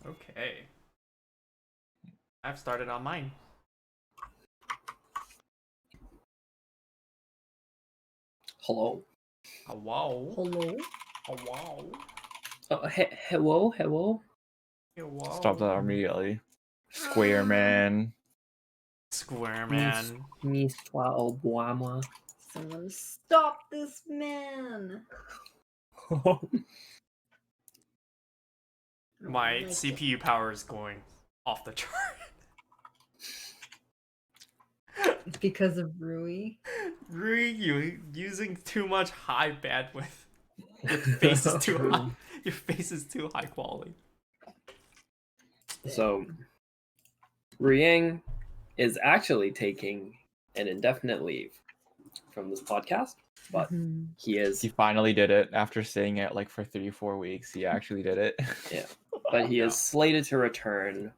Okay. I've started on mine. Hello. Oh, wow. Hello? Oh, wow. Hello. Yeah, wow. Stop that immediately. Square man. Square man. Mistwa Obama. Someone stop this man! I don't My like it. CPU power is going off the chart. It's because of Rui. Rui, you using too much high bandwidth. Your face is too high. Your face is too high quality. So, Riang is actually taking an indefinite leave from this podcast, but Mhm. he is. He finally did it after saying it like for 3-4 weeks. He actually did it. Yeah, but he is slated to return.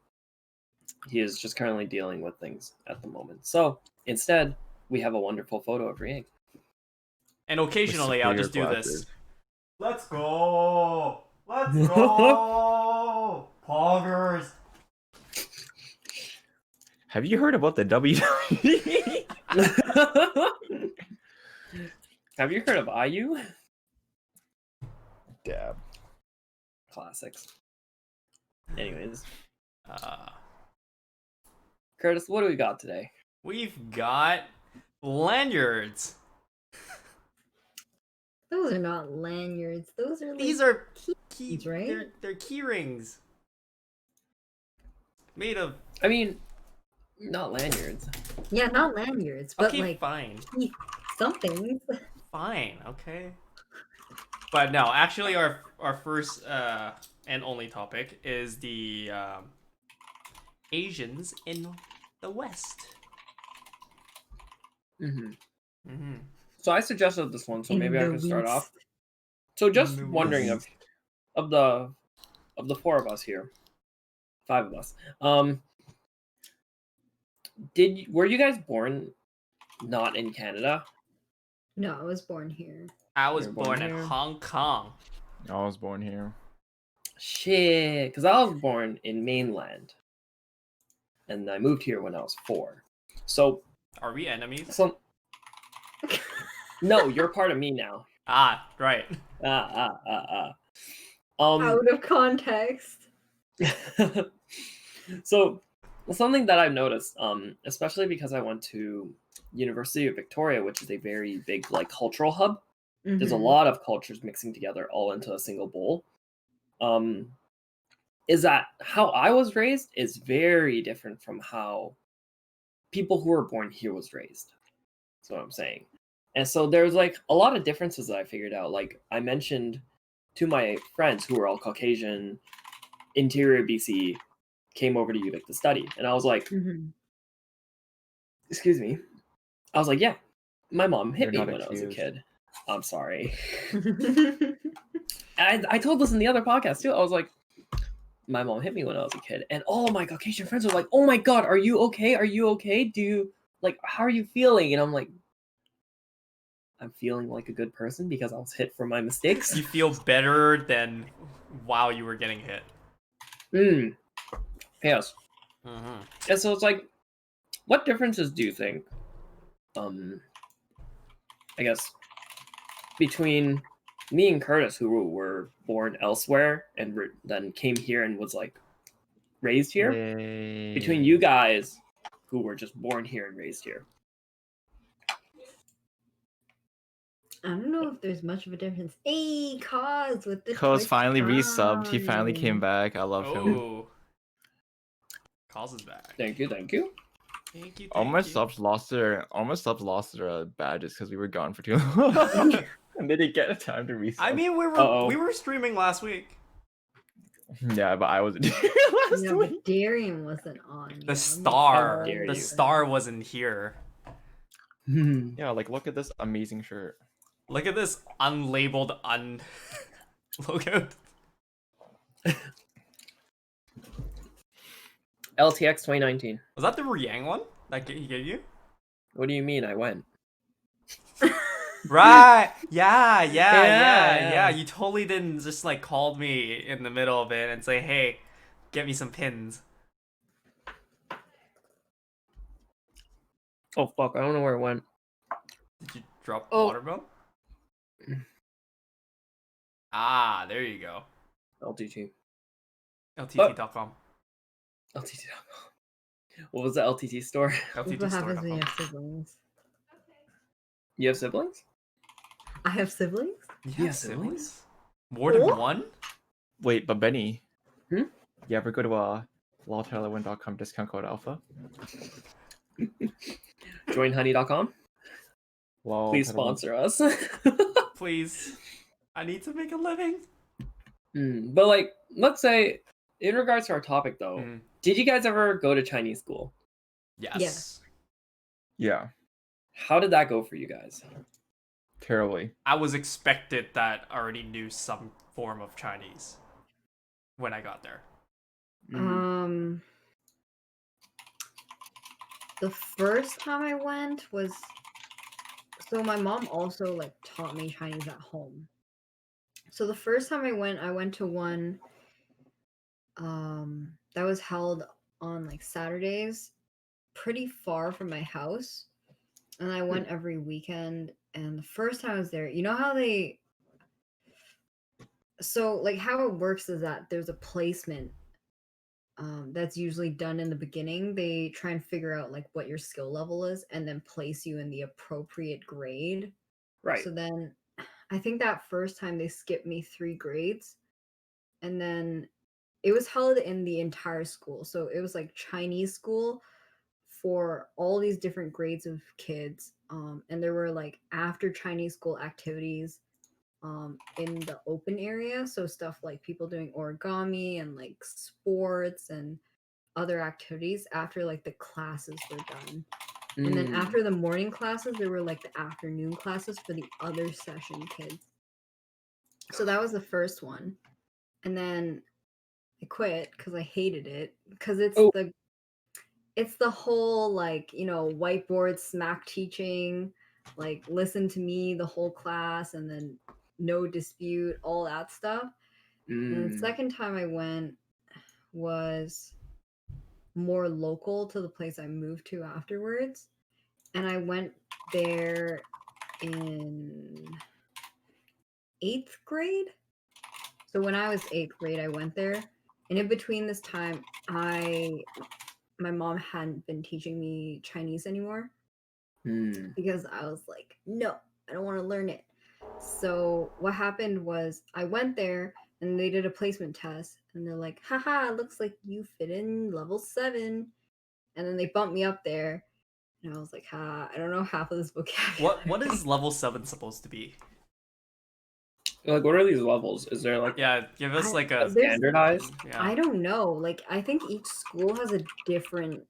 He is just currently dealing with things at the moment. So instead, we have a wonderful photo of Riang. And occasionally I'll just do superior this. glasses. Let's go! Let's go! Poggers! Have you heard about the WWE? Have you heard of IU? Dab. Classics. Anyways, Uh, Kurtis, what do we got today? we've got lanyards. Those are not lanyards. Those are like These are keys, right? They're key rings. Made of. I mean, not lanyards. Yeah, not lanyards, but Okay, like fine. something. Fine, okay. But no, actually our first and only topic is the Asians in the West. Mm-hmm. Mm-hmm. So I suggested this one, so In maybe I the can start West. off. So just In the wondering West. of the four of us here, 5 of us. Were you guys born not in Canada? No, I was born here. I was You were born born in here? Hong Kong. I was born here. Shit, because I was born in mainland, and I moved here when I was 4. So Are we enemies? no, you're part of me now. Ah, right. Out of context. So something that I've noticed, especially because I went to University of Victoria, which is a very big like cultural hub. There's a Mhm. lot of cultures mixing together all into a single bowl. Is that how I was raised is very different from how people who were born here was raised. That's what I'm saying. And so there's like a lot of differences that I figured out. Like I mentioned to my friends who were all Caucasian, interior BC, came over to UVic to study. And I was like, Mhm. excuse me. I was like, yeah, my mom hit You're me not when I was a accused. kid. I'm sorry. I told this in the other podcast too. I was like, my mom hit me when I was a kid. And all of my Caucasian friends were like, oh my God, are you okay? Are you okay? Do you, like, how are you feeling? And I'm like, I'm feeling like a good person because I was hit for my mistakes. You feel better than while you were getting hit. Yes. Mm-hmm. And so it's like, what differences do you think, I guess, between me and Kurtis, who were born elsewhere and then came here and was like raised here, between you guys who were just born here and raised here? I don't know if there's much of a difference. Hey, Cause with the Cause Twitch finally resubbed. He finally Prime. came back. I love him. Oh. Calls is back. Thank you. Thank you. All my subs lost their badges because we were gone for too long. And they didn't get a time to resub. I mean, we were streaming last week. Yeah, but I wasn't here last No, week. but Darian wasn't on. The star. dare The you. star wasn't here. Yeah, like look at this amazing shirt. Look at this unlabeled logo. LTX 2019. Was that the Riang one that he gave you? What do you mean I went? Right. Yeah. Yeah. You totally didn't just like call me in the middle of it and say, "Hey, Get me some pins. Oh fuck! I don't know where it went. Did you drop Oh. watermelon? Ah, there you go. LTT. LTT.com. LTT. What was the LTT store? That's what happens when you LTTstore.com. have siblings. You have siblings? I have siblings? You have siblings? More than What? one? Wait, but Benny. Hmm? You ever go to lawtailor1.com discount code alpha? Joinhoney.com. Lol, Please Tailor1. sponsor us. Please. I need to make a living. But like, let's say, in regards to our topic though, Mm. did you guys ever go to Chinese school? Yes. Yeah, How did that go for you guys? terribly. I was expected that I already knew some form of Chinese when I got there. The first time I went was, so my mom also like taught me Chinese at home. So the first time I went to one that was held on like Saturdays, pretty far from my house. And I went every weekend. And the first time I was there, you know how so like how it works is that there's a placement that's usually done in the beginning. They try and figure out like what your skill level is and then place you in the appropriate grade. Right. So then I think that first time they skipped me 3 grades. And then it was held in the entire school. So it was like Chinese school for all these different grades of kids. And there were like after Chinese school activities in the open area. So stuff like people doing origami and like sports and other activities after like the classes were done. And then after the morning classes, there were like the afternoon classes for the other session kids. So that was the first one. And then I quit because I hated it because it's the whole like, you know, whiteboard smack teaching, like listen to me the whole class and then no dispute, all that stuff. And the second time I went was more local to the place I moved to afterwards. And I went there in 8th grade. So when I was 8th grade, I went there. And in between this time, my mom hadn't been teaching me Chinese anymore because I was like, no, I don't want to learn it. So what happened was I went there and they did a placement test and they're like, haha, looks like you fit in level 7. And then they bumped me up there and I was like, I don't know half of this vocabulary. What is level 7 supposed to be? Like, what are these levels? Is there like Yeah, give us like a standardized? Yeah. I don't know. Like, I think each school has a different.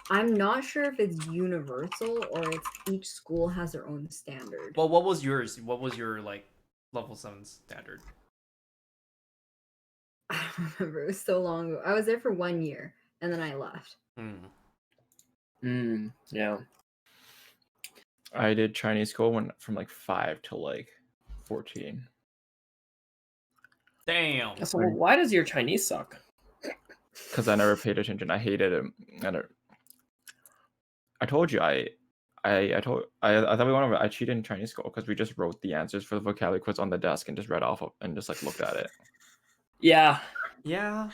I'm not sure if it's universal or it's each school has their own standard. Well, what was yours? What was your like level 7 standard? I don't remember. It was so long ago. I was there for 1 year and then I left. Yeah. I did Chinese school from like 5 to like 14. Damn. So why does your Chinese suck? Because I never paid attention. I hated it. I told you I thought we went over. I cheated in Chinese school because we just wrote the answers for the vocabulary quiz on the desk and just read off and just like looked at it. Yeah. Yeah.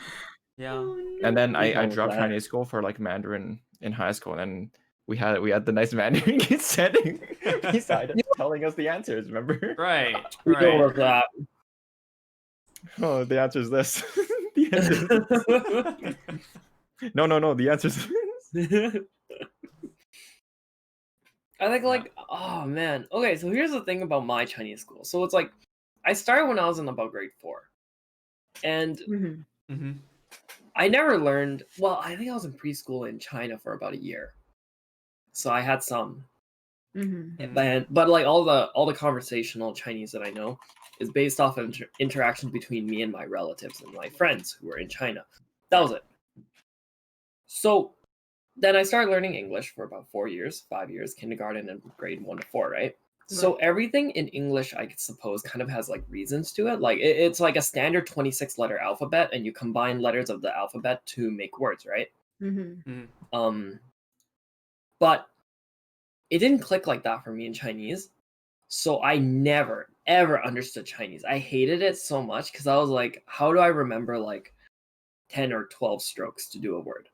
And then I know dropped that. Chinese school for like Mandarin in high school, and then we had the nice Mandarin kid standing beside us telling us the answers. Remember? Right. We go Right. with that. Oh, the answer is this. The answer is this. No. The answer is this. I think like, oh man. Okay, so here's the thing about my Chinese school. So it's like, I started when I was in about grade 4, and Mm-hmm. I never learned. Well, I think I was in preschool in China for about a year, so I had some. But like all the conversational Chinese that I know is based off of interactions between me and my relatives and my friends who were in China. That was it. So then I started learning English for about 4 years, 5 years, kindergarten and grade 1 to 4, right? So everything in English, I suppose, kind of has like reasons to it. Like it's like a standard 26-letter alphabet, and you combine letters of the alphabet to make words, right? But it didn't click like that for me in Chinese. So I never, ever understood Chinese. I hated it so much because I was like, how do I remember like 10 or 12 strokes to do a word?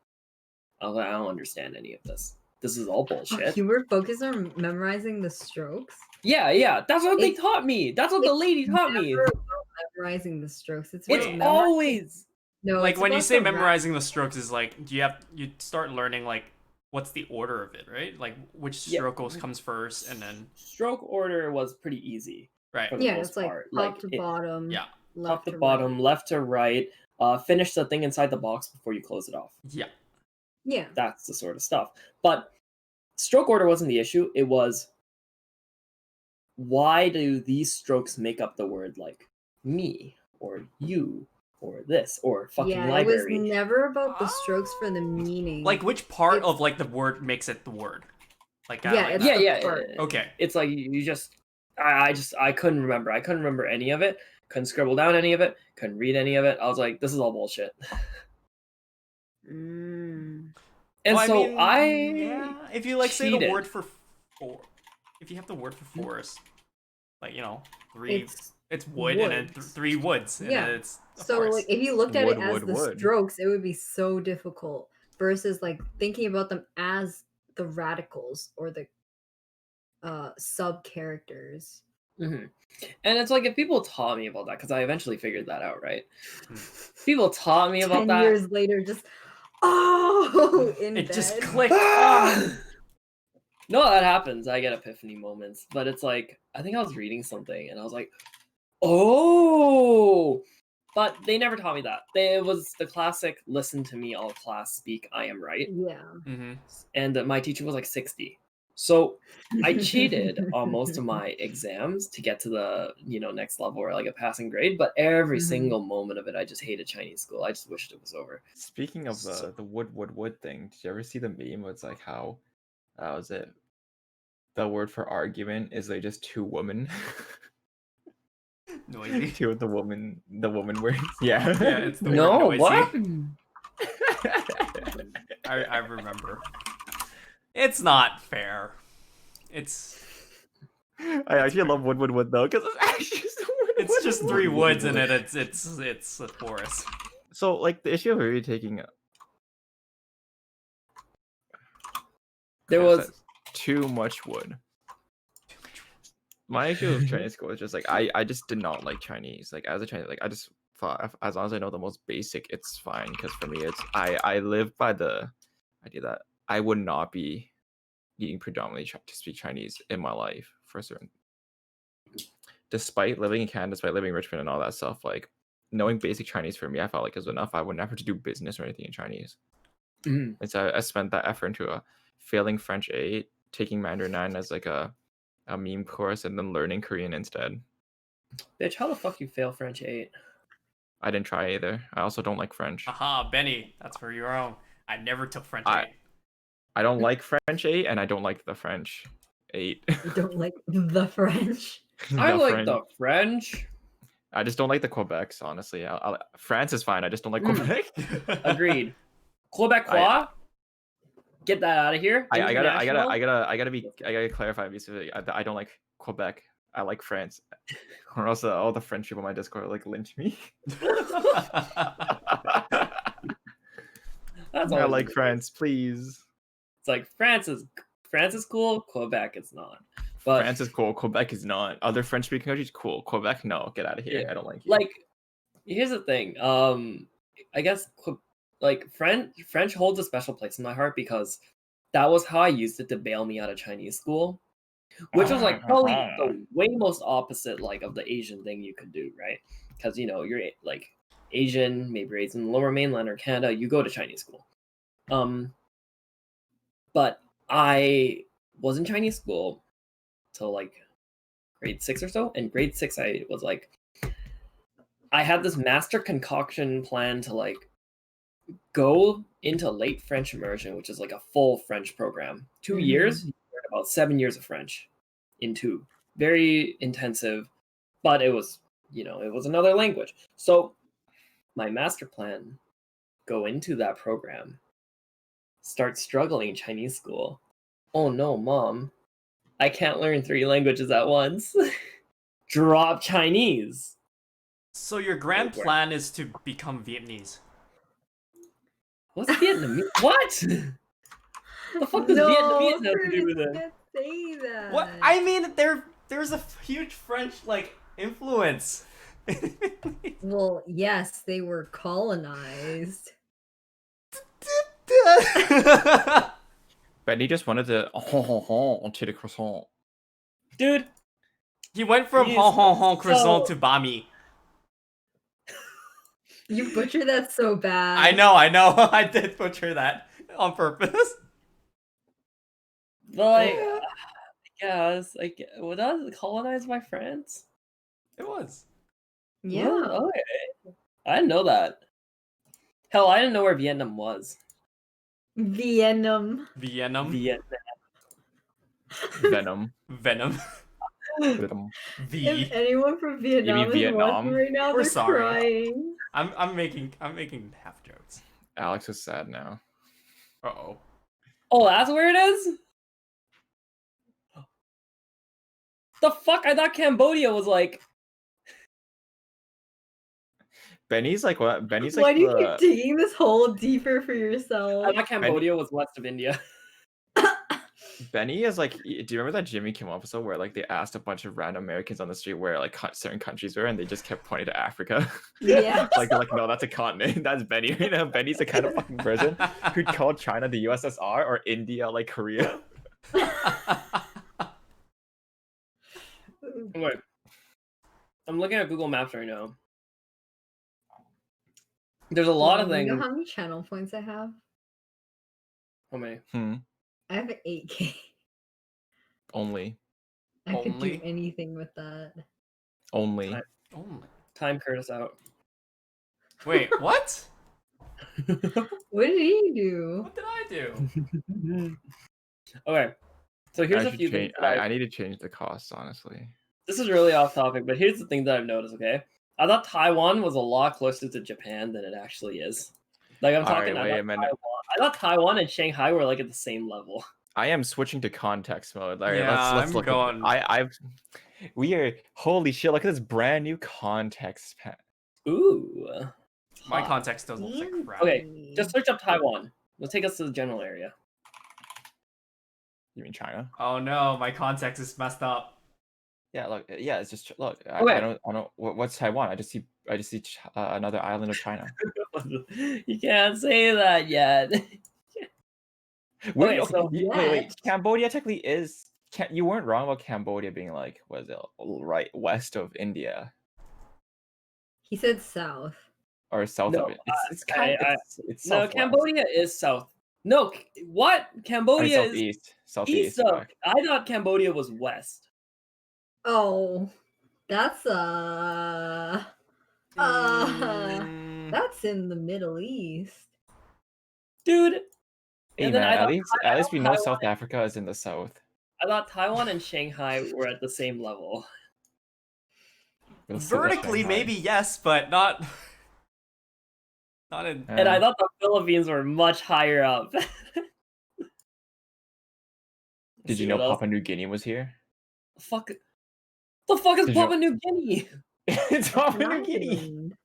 I was like, I don't understand any of this. This is all bullshit. You were focused on memorizing the strokes? Yeah. That's what they taught me. That's what the lady taught me. Never about memorizing the strokes. It's always... No, like it's when you about say the memorizing the strokes is like you start learning like what's the order of it, right? Like which stroke comes first, and then stroke order was pretty easy. Right. For the most it's like part. top to bottom. Yeah. Left Top to to bottom, right. left to right. Finish the thing inside the box before you close it off. Yeah. Yeah. That's the sort of stuff. But stroke order wasn't the issue. It was, why do these strokes make up the word like me or you or this or fucking library? It was never about the strokes for the meaning. Like which part of like the word makes it the word? Like it's that. the part. Okay. It's like you just I couldn't remember. I couldn't remember any of it. Couldn't scribble down any of it. Couldn't read any of it. I was like, this is all bullshit. And if you like say the cheated. word for four, if you have the word for forest, like three, it's wood and then three woods. And then it's so forest. like if you looked at Wood, it as wood, the wood. strokes, it would be so difficult versus like thinking about them as the radicals or the sub characters. And it's like if people taught me about that, because I eventually figured that out, right? People taught me about 10 that. years later, just in bed. Just clicked. No, that happens. I get epiphany moments, but it's like I think I was reading something and I was like, oh. But they never taught me that. It was the classic "listen to me, all class speak. I am right." Yeah. And my teacher was like 60. So I cheated on most of my exams to get to the next level or like a passing grade. But every single moment of it, I just hated Chinese school. I just wished it was over. Speaking of the wood thing, did you ever see the meme? Where it's like how was it? The word for argument is like just two women. Noisy. Two of the woman words. Yeah. Yeah, it's the No, word noisy. what? I remember. It's not fair. I actually love wood though, because it's actually just it's just three woods in it. It's a forest. So like the issue of really taking There was too much wood. My issue with Chinese school is just like I just did not like Chinese. Like as a Chinese, like I just thought as long as I know the most basic, it's fine. Because for me, it's I live by the idea that I would not be needing predominantly to speak Chinese in my life for certain. Despite living in Canada, despite living in Richmond and all that stuff, like knowing basic Chinese for me, I felt like is enough. I would never have to do business or anything in Chinese. And so I spent that effort into a failing French 8, taking Mandarin 9 as like a meme course, and then learning Korean instead. Bitch, how the fuck you fail French 8? I didn't try either. I also don't like French. Aha, Benny, that's for your own. I never took French 8. I don't like French 8, and I don't like the French 8. You don't like the French? I like the French. I just don't like the Quebecs, honestly. France is fine. I just don't like Quebec. Agreed. Quebecois. Get that out of here. I gotta clarify because I don't like Quebec. I like France, or else all the French people on my Discord like lynch me. That's I like France, please. It's like France is cool. Quebec is not. But France is cool. Quebec is not. Other French-speaking countries, cool. Quebec, no. Get out of here. Yeah. I don't like you. Like, here's the thing. I guess like French holds a special place in my heart because that was how I used it to bail me out of Chinese school, which was like probably the way most opposite like of the Asian thing you could do, right? Because you're like Asian, maybe raised in the Lower Mainland or Canada, you go to Chinese school. But I was in Chinese school till like grade 6 or so, and grade 6 I was like, I had this master concoction plan to like go into late French immersion, which is like a full French program. 2 years, you learn about 7 years of French in 2. very intensive, but it was, it was another language. So my master plan, go into that program, start struggling in Chinese school. Oh no, mom, I can't learn 3 languages at once. Drop Chinese. So your grand plan is to become Vietnamese. What's Vietnamese? What? The fuck does Vietnamese have to do with it? Can't say that. What? I mean, there's a huge French influence. Well, yes, they were colonized. Benny just wanted to onto the croissant. Dude, He went from He's croissant so- to bami. You butchered that so bad. I know. I did butcher that on purpose. but like, was that colonized by France? It was. Yeah. Oh, okay. I didn't know that. Hell, I didn't know where Vietnam was. Vietnam. Vietnam. Venom. Venom. Venom. If anyone from Vietnam is Vietnam? watching right now, We're they're sorry. crying. I'm making half jokes. Alex is sad now. Uh-oh. Oh, that's where it is? The fuck? I thought Cambodia was like... Benny's like what? Benny's Why like do you the keep digging this hole deeper for yourself? I thought Cambodia was west of India. Benny is like. Do you remember that Jimmy Kimmel episode where like they asked a bunch of random Americans on the street where like certain countries were, and they just kept pointing to Africa? Yeah. Like they're like, no, that's a continent. That's Benny right now. Benny's the kind of fucking person who'd call China the USSR or India like Korea. Wait. I'm looking at Google Maps right now. There's a lot of You things. know how many channel points I have? How many? I have 8K. Only. I could Only? do anything with that. Only. Oh my. Time Kurtis out. Wait, what? What did he do? What did I do? Okay. So here's I a should few change. things. that I need to change the costs, honestly. This is really off topic, but here's the thing that I've noticed, okay? I thought Taiwan was a lot closer to Japan than it actually is. Like I'm Alright, talking, wait a minute. I thought Taiwan and Shanghai were like at the same level. I am switching to context mode. All right, Yeah, let's I'm look. going- We are holy shit! Look at this brand new context pack. Ooh. My Hot. context doesn't look like crap. Okay, just search up Taiwan. It'll take us to the general area. You mean China? Oh no, my context is messed up. Yeah, look. Yeah, it's just look. I Okay. don't. What's Taiwan? I just see another island of China. You can't say that yet. Wait, Okay, so wait. Cambodia technically is. You weren't wrong about Cambodia being like, was it right west of India He said south. or south No, of it? It's kind of it's no, southwest. Cambodia is south. No, what? I mean, Cambodia is southeast. east Southeast. of. correct. I thought Cambodia was west. Oh, that's Mm, that's in the Middle East. Dude. Hey And then man, I at thought least we know Taiwan- South Africa is in the south. I thought Taiwan and Shanghai were at the same level. Let's look at vertically, Shanghai. maybe yes, but not. Not in. And I Um, thought the Philippines were much higher up. Did See you know what else? Papua New Guinea was here? Fuck. The fuck is Did you- Papua New Guinea? It's Papua New Guinea. Island.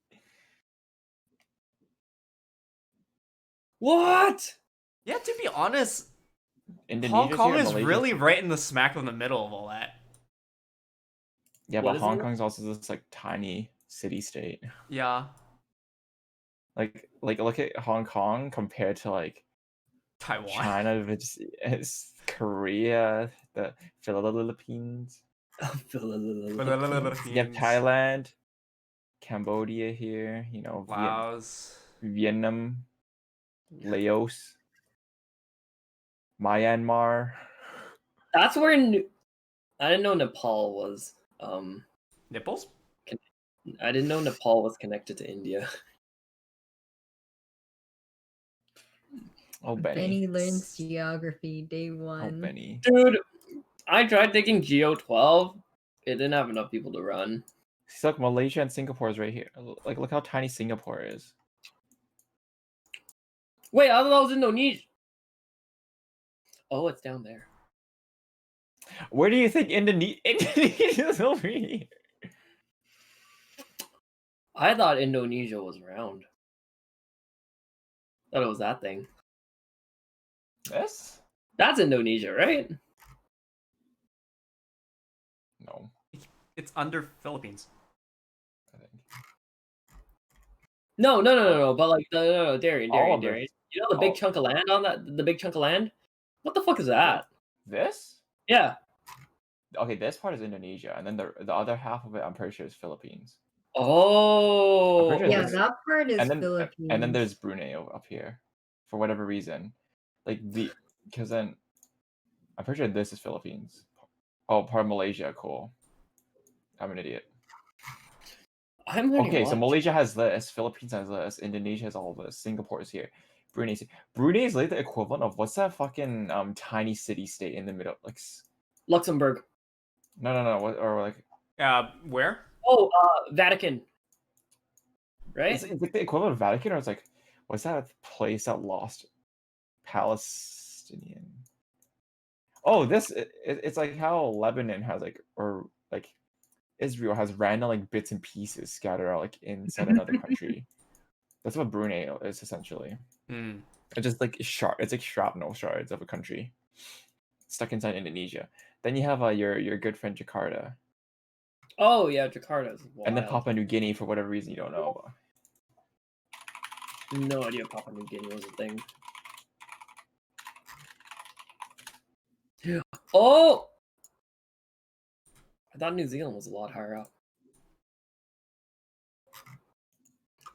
What? Yeah, to be honest, Indonesia's Hong Kong here, is Malaysia's really here. right in the smack of the middle of all that. Yeah, What but is Hong it? Kong's also this like tiny city state. Yeah, Like look at Hong Kong compared to like Taiwan. China, it's Korea, the Philippines. You have Philippines, Thailand, Cambodia here. You know, Laos. Vietnam, Laos, Myanmar. That's where I didn't know Nepal was. Nipples? I didn't know Nepal was connected to India. Oh, Benny. Benny learns geography day Oh, one. Benny. Dude, I tried taking Geo 12 It didn't have enough people to run. See, look, Malaysia and Singapore is right here. Like, look how tiny Singapore is. Wait, I thought that was Indonesia. Oh, it's down there. Where do you think Indonesia is over here? I thought Indonesia was around. Thought it was that thing. This? That's Indonesia, right? No, It's under Philippines. I think. No. But like, no, Darian. All of Darian. it. You know the big All- chunk of land on that? The big chunk of land? What the fuck is that? This? Yeah. Okay, this part is Indonesia, and then the other half of it, I'm pretty sure is Philippines. Oh. pretty sure Yeah, this- that part is And then Philippines. and then there's Brunei up here, for whatever reason, because then I'm pretty sure this is Philippines. Oh, part of Malaysia. Cool. I'm an idiot. I'm learning Okay, a so lot. Malaysia has this, Philippines has this, Indonesia has all this, Singapore is here, Brunei. Brunei is like the equivalent of what's that fucking tiny city state in the middle, like Luxembourg. no, what or like Where? Oh, Vatican. Right? it's like the equivalent of Vatican, or it's like what's that place that lost Palestinian? Oh, it's like how Lebanon has like or like Israel has random like bits and pieces scattered out like inside another country. That's what Brunei is essentially. Hmm. It's just like it's like shrapnel shards of a country stuck inside Indonesia. Then you have your good friend Jakarta, Oh yeah, Jakarta is wild. and then Papua New Guinea for whatever reason you don't know about. No idea Papua New Guinea was a thing. Oh! I thought New Zealand was a lot higher up.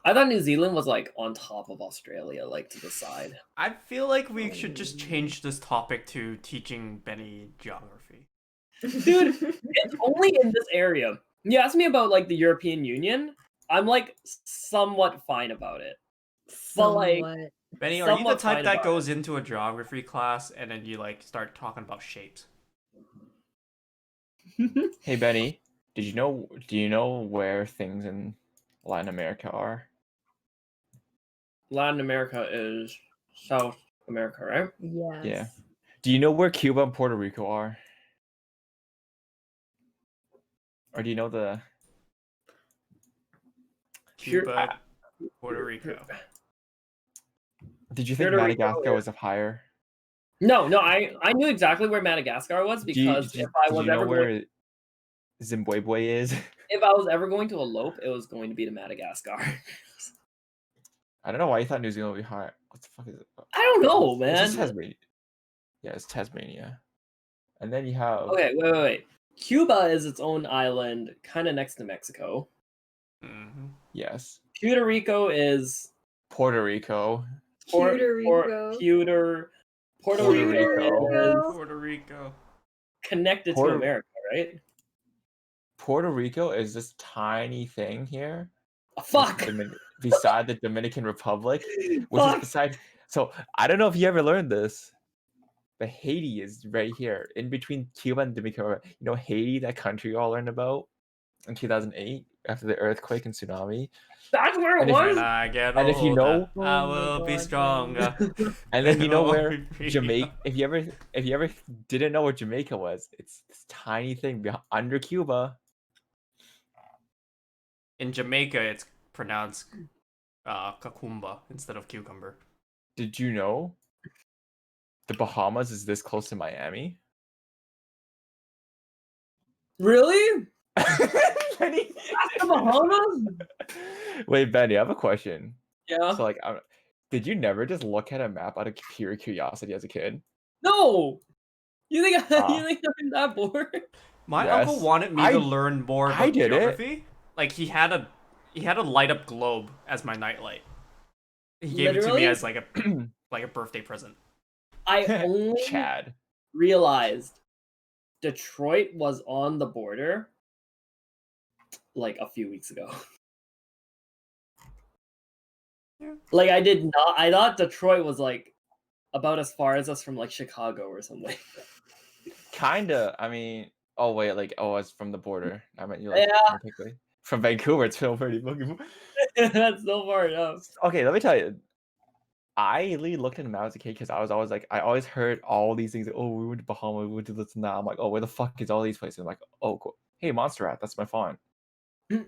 I thought New Zealand was like on top of Australia, like to the side. I feel like we should just change this topic to teaching Benny geography. Dude, it's only in this area. You asked me about like the European Union. I'm like somewhat fine about it. But like, Somewhat. Benny, are you the somewhat type fine that about goes into a geography class and then you like start talking about shapes? Hey Benny, do you know where things in Latin America are? Latin America is South America, right? Yes. Yeah. Do you know where Cuba and Puerto Rico are? Or do you know the Cuba, Puerto Rico. Did you think Puerto Rico Madagascar is- was up higher? No, I knew exactly where Madagascar was because if I was ever going, Zimbabwe is? if I was ever going to elope, it was going to be to Madagascar. I don't know why you thought New Zealand would be higher. What the fuck is it? I don't know, It's just man. Tasmania. Yeah, it's Tasmania. And then you have Okay, wait. Cuba is its own island, kind of next to Mexico. Mhm. yes, Puerto Rico is Puerto Rico. Puerto Rico. Puerto Puerto Rico Rico. is Puerto Rico. connected Puerto- to America, right? Puerto Rico is this tiny thing here. Oh, fuck. Beside the Dominican Republic, which Fuck. is beside. So I don't know if you ever learned this, but Haiti is right here in between Cuba and Dominican Republic. You know Haiti, that country you all learned about in 2008 after the earthquake and tsunami. That's where it And if- was. When I get And if you older, know- I Oh my will be God, stronger. And then you know Oh, where Rio. Jamaica. If you ever didn't know what Jamaica was, it's this tiny thing under Cuba. In Jamaica, it's pronounced cucumba instead of cucumber. Did you know the Bahamas is this close to Miami? Really? Benny- That's the Bahamas? Wait, Benny, I have a question. Yeah. So, like, did you never just look at a map out of pure curiosity as a kid? No. You think Ah. you think I'm that bored? My Yes. uncle wanted me to learn more I about did it. geography. Like he had a light up globe as my nightlight. He gave it to Literally? me as like a birthday present. I only Chad. realized Detroit was on the border like a few weeks ago. Yeah. Like I thought Detroit was like about as far as us from like Chicago or something. Kinda. I mean, Oh wait, like it's from the border. I meant you like Yeah. particularly from Vancouver. It's still pretty fucking. That's so far enough. Okay, let me tell you. I really looked into map as a kid because I was always like, I always heard all these things. Like, oh, we went to Bahama, we went to this and that. I'm like, oh, where the fuck is all these places? I'm like, oh, cool. Hey, Montserrat, that's my font. You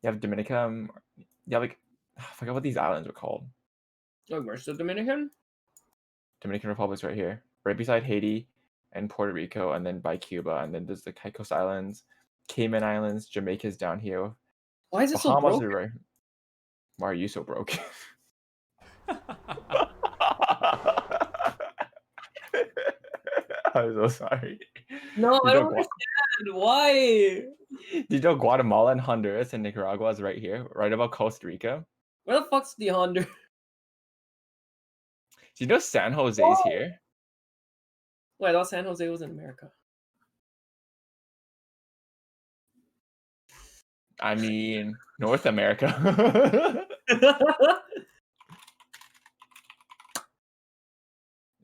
have Dominica. You have like, I forgot what these islands were called. Oh, where's the Dominican? Dominican Republic's right here, right beside Haiti and Puerto Rico, and then by Cuba, and then there's the Caicos Islands, Cayman Islands, Jamaica's down here. Why is it so Bahamas broken? are right. Why are you so broke? I'm so sorry. No, I You know don't understand. Why? Did you know Guatemala and Honduras and Nicaragua is right here, right above Costa Rica? Where the fuck's the Honduras? Do you know San Jose's here? Wait, I thought San Jose was in America. I mean, North America.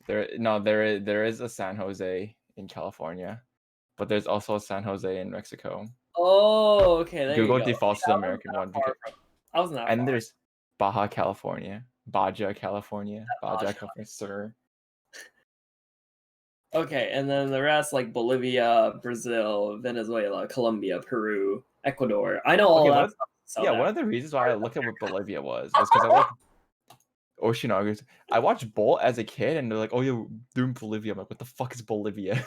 There is a San Jose in California, but there's also a San Jose in Mexico. Oh, okay. There Google you go. defaults to the American one. I wasn't that And far. there's Baja California, Baja California, Baja. sir. Okay, and then the rest like Bolivia, Brazil, Venezuela, Colombia, Peru, Ecuador. I know all that stuff. Yeah, one of the reasons why I looked at what Bolivia was because I watched oceanographers. I watched Bolt as a kid, and they're like, "Oh, you're doing Bolivia." I'm like, "What the fuck is Bolivia?"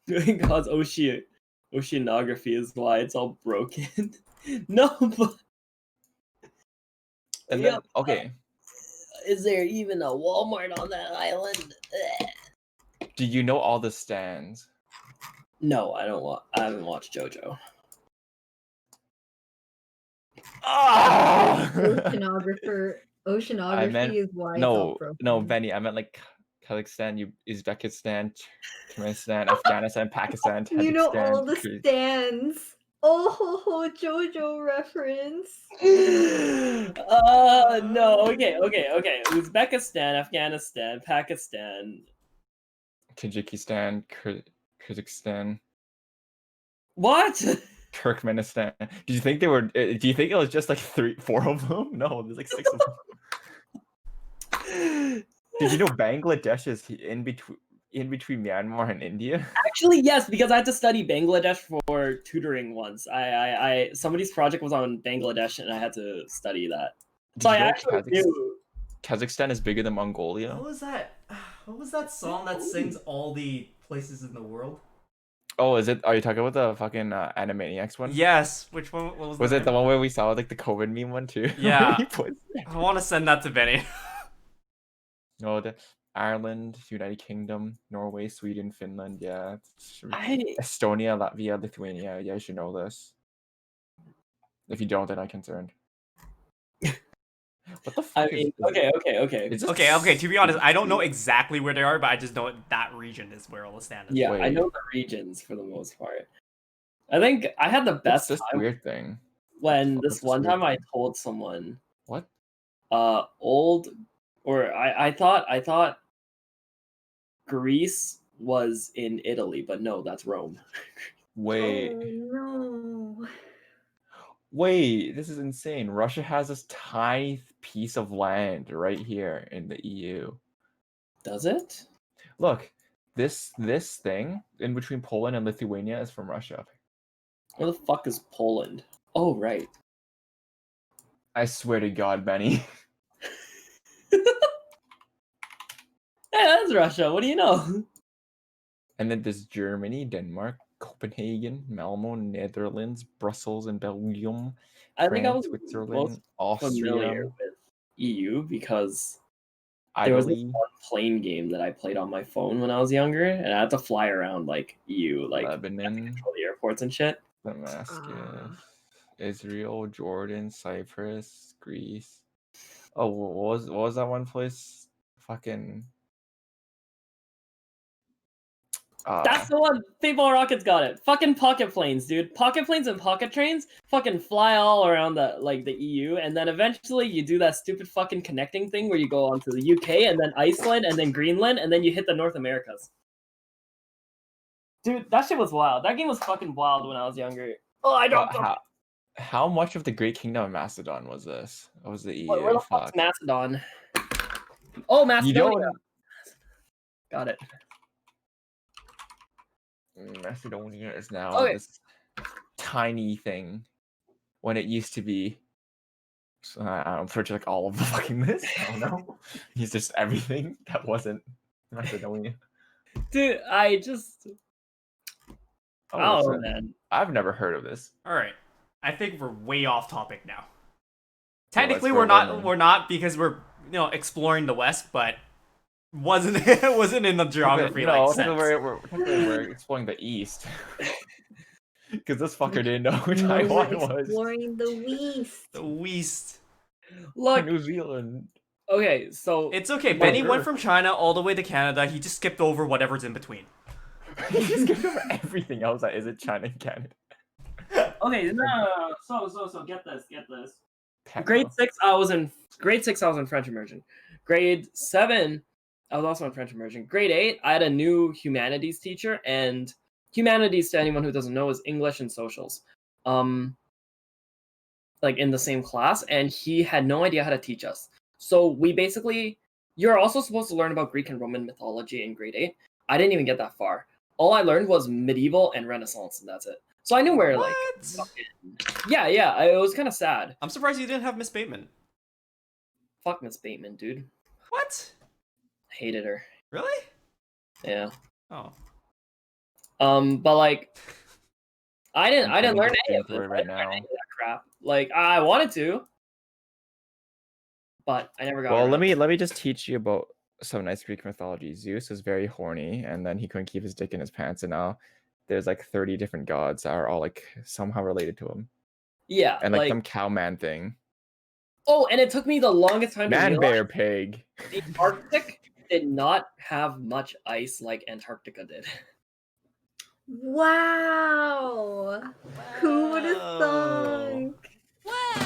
Because oceanography is why it's all broken. No, but And yeah, then okay, is there even a Walmart on that island? do you know all the stands? No, I don't. I haven't watched JoJo. Ah! Oceanography is why it's all broken. No, Benny. I meant like Kazakhstan, Uzbekistan, Turkmenistan, Afghanistan, Pakistan, You know Tajikistan, all the stands. Oh ho ho, JoJo reference. No. Okay. Uzbekistan, Afghanistan, Pakistan, Tajikistan, Kyrgyzstan. What? Turkmenistan. Do you think it was just like 4 of them? No, there's like 6 of them. Did you know Bangladesh is in between Myanmar and India? Actually, yes, because I had to study Bangladesh for tutoring once. Somebody's project was on Bangladesh, and I had to study that. So I actually knew. Kazakhstan is bigger than Mongolia. What was that? What was that song that sings all the places in the world? Oh, is it? Are you talking about the fucking Animaniacs one? Yes. Which one? What was? Was the it the one where we saw like the COVID meme one too? Yeah. I want to send that to Benny. No, the Ireland, United Kingdom, Norway, Sweden, Finland. Yeah, Estonia, Latvia, Lithuania. Yeah, you should know this. If you don't, then I'm concerned. What the fuck okay. Okay. To be honest, I don't know exactly where they are, but I just know that region is where all the stand is. Yeah, I know the regions for the most part. I think I had the best this time weird thing when this one time I told someone what I thought Greece was in Italy, but no, that's Rome. Wait. Oh, no. Wait, this is insane. Russia has this tiny piece of land right here in the EU. Does it? Look, this thing in between Poland and Lithuania is from Russia. Where the fuck is Poland? Oh, right. I swear to God, Benny. Hey, that's Russia. What do you know? And then there's Germany, Denmark, Copenhagen, Malmo, Netherlands, Brussels, and Belgium. I think I was Switzerland, most familiar Austria, with EU because there was this one plane game that I played on my phone when I was younger, and I had to fly around like EU, like Lebanon, control the airports and shit. Damascus, Israel, Jordan, Cyprus, Greece. Oh, what was that one place? Fucking. That's the one. People Rockets got it. Fucking pocket planes, dude. Pocket planes and pocket trains fucking fly all around the EU, and then eventually you do that stupid fucking connecting thing where you go onto the UK and then Iceland and then Greenland and then you hit the North Americas. Dude, that shit was wild. That game was fucking wild when I was younger. Oh, I Well, don't. how much of the Great Kingdom of Macedon was this? What was the EU? Where the fuck's Fuck. Macedon? Oh, You Macedonia. don't. Got it. Macedonia is now Okay. this tiny thing when it used to be. So, I'm pretty like all of the fucking list. I don't know. He's just everything that wasn't Macedonia. Dude, I just. Oh, Oh, shit. man. I've never heard of this. All right. I think we're way off topic now. Yeah, Technically, let's we're go not. then. We're not because we're exploring the West, but wasn't in the geography No, like sense. we're exploring the East. Because this fucker didn't know who No, Taiwan we're was. exploring the West. The West. Look, New Zealand. okay, so. It's okay. My Benny went Earth. from China all the way to Canada. He just skipped over whatever's in between. He just skipped over everything else that isn't China and Canada. Okay, no. So, get this. Pendo. Grade 6, I was in French immersion. Grade 7, I was also in French immersion. Grade 8, I had a new humanities teacher, and humanities, to anyone who doesn't know, is English and socials. Like in the same class, and he had no idea how to teach us. So we basically, you're also supposed to learn about Greek and Roman mythology in grade 8. I didn't even get that far. All I learned was medieval and Renaissance, and that's it. So I knew where, like, yeah, it was kind of sad. I'm surprised you didn't have Miss Bateman. Fuck Miss Bateman, dude. What? Hated her. Really? Yeah. Oh. But like, I didn't learn any of through this. it right I didn't learn now. any of that crap. Like, I wanted to, but I never got. Well, around. let me just teach you about some nice Greek mythology. Zeus is very horny, and then he couldn't keep his dick in his pants, and now there's like 30 different gods that are all like somehow related to him, Yeah, and like some cow man thing. Oh, and it took me the longest time to Man, realize bear, pig. the Arctic did not have much ice like Antarctica did. Wow. Who would have Wow. thunk?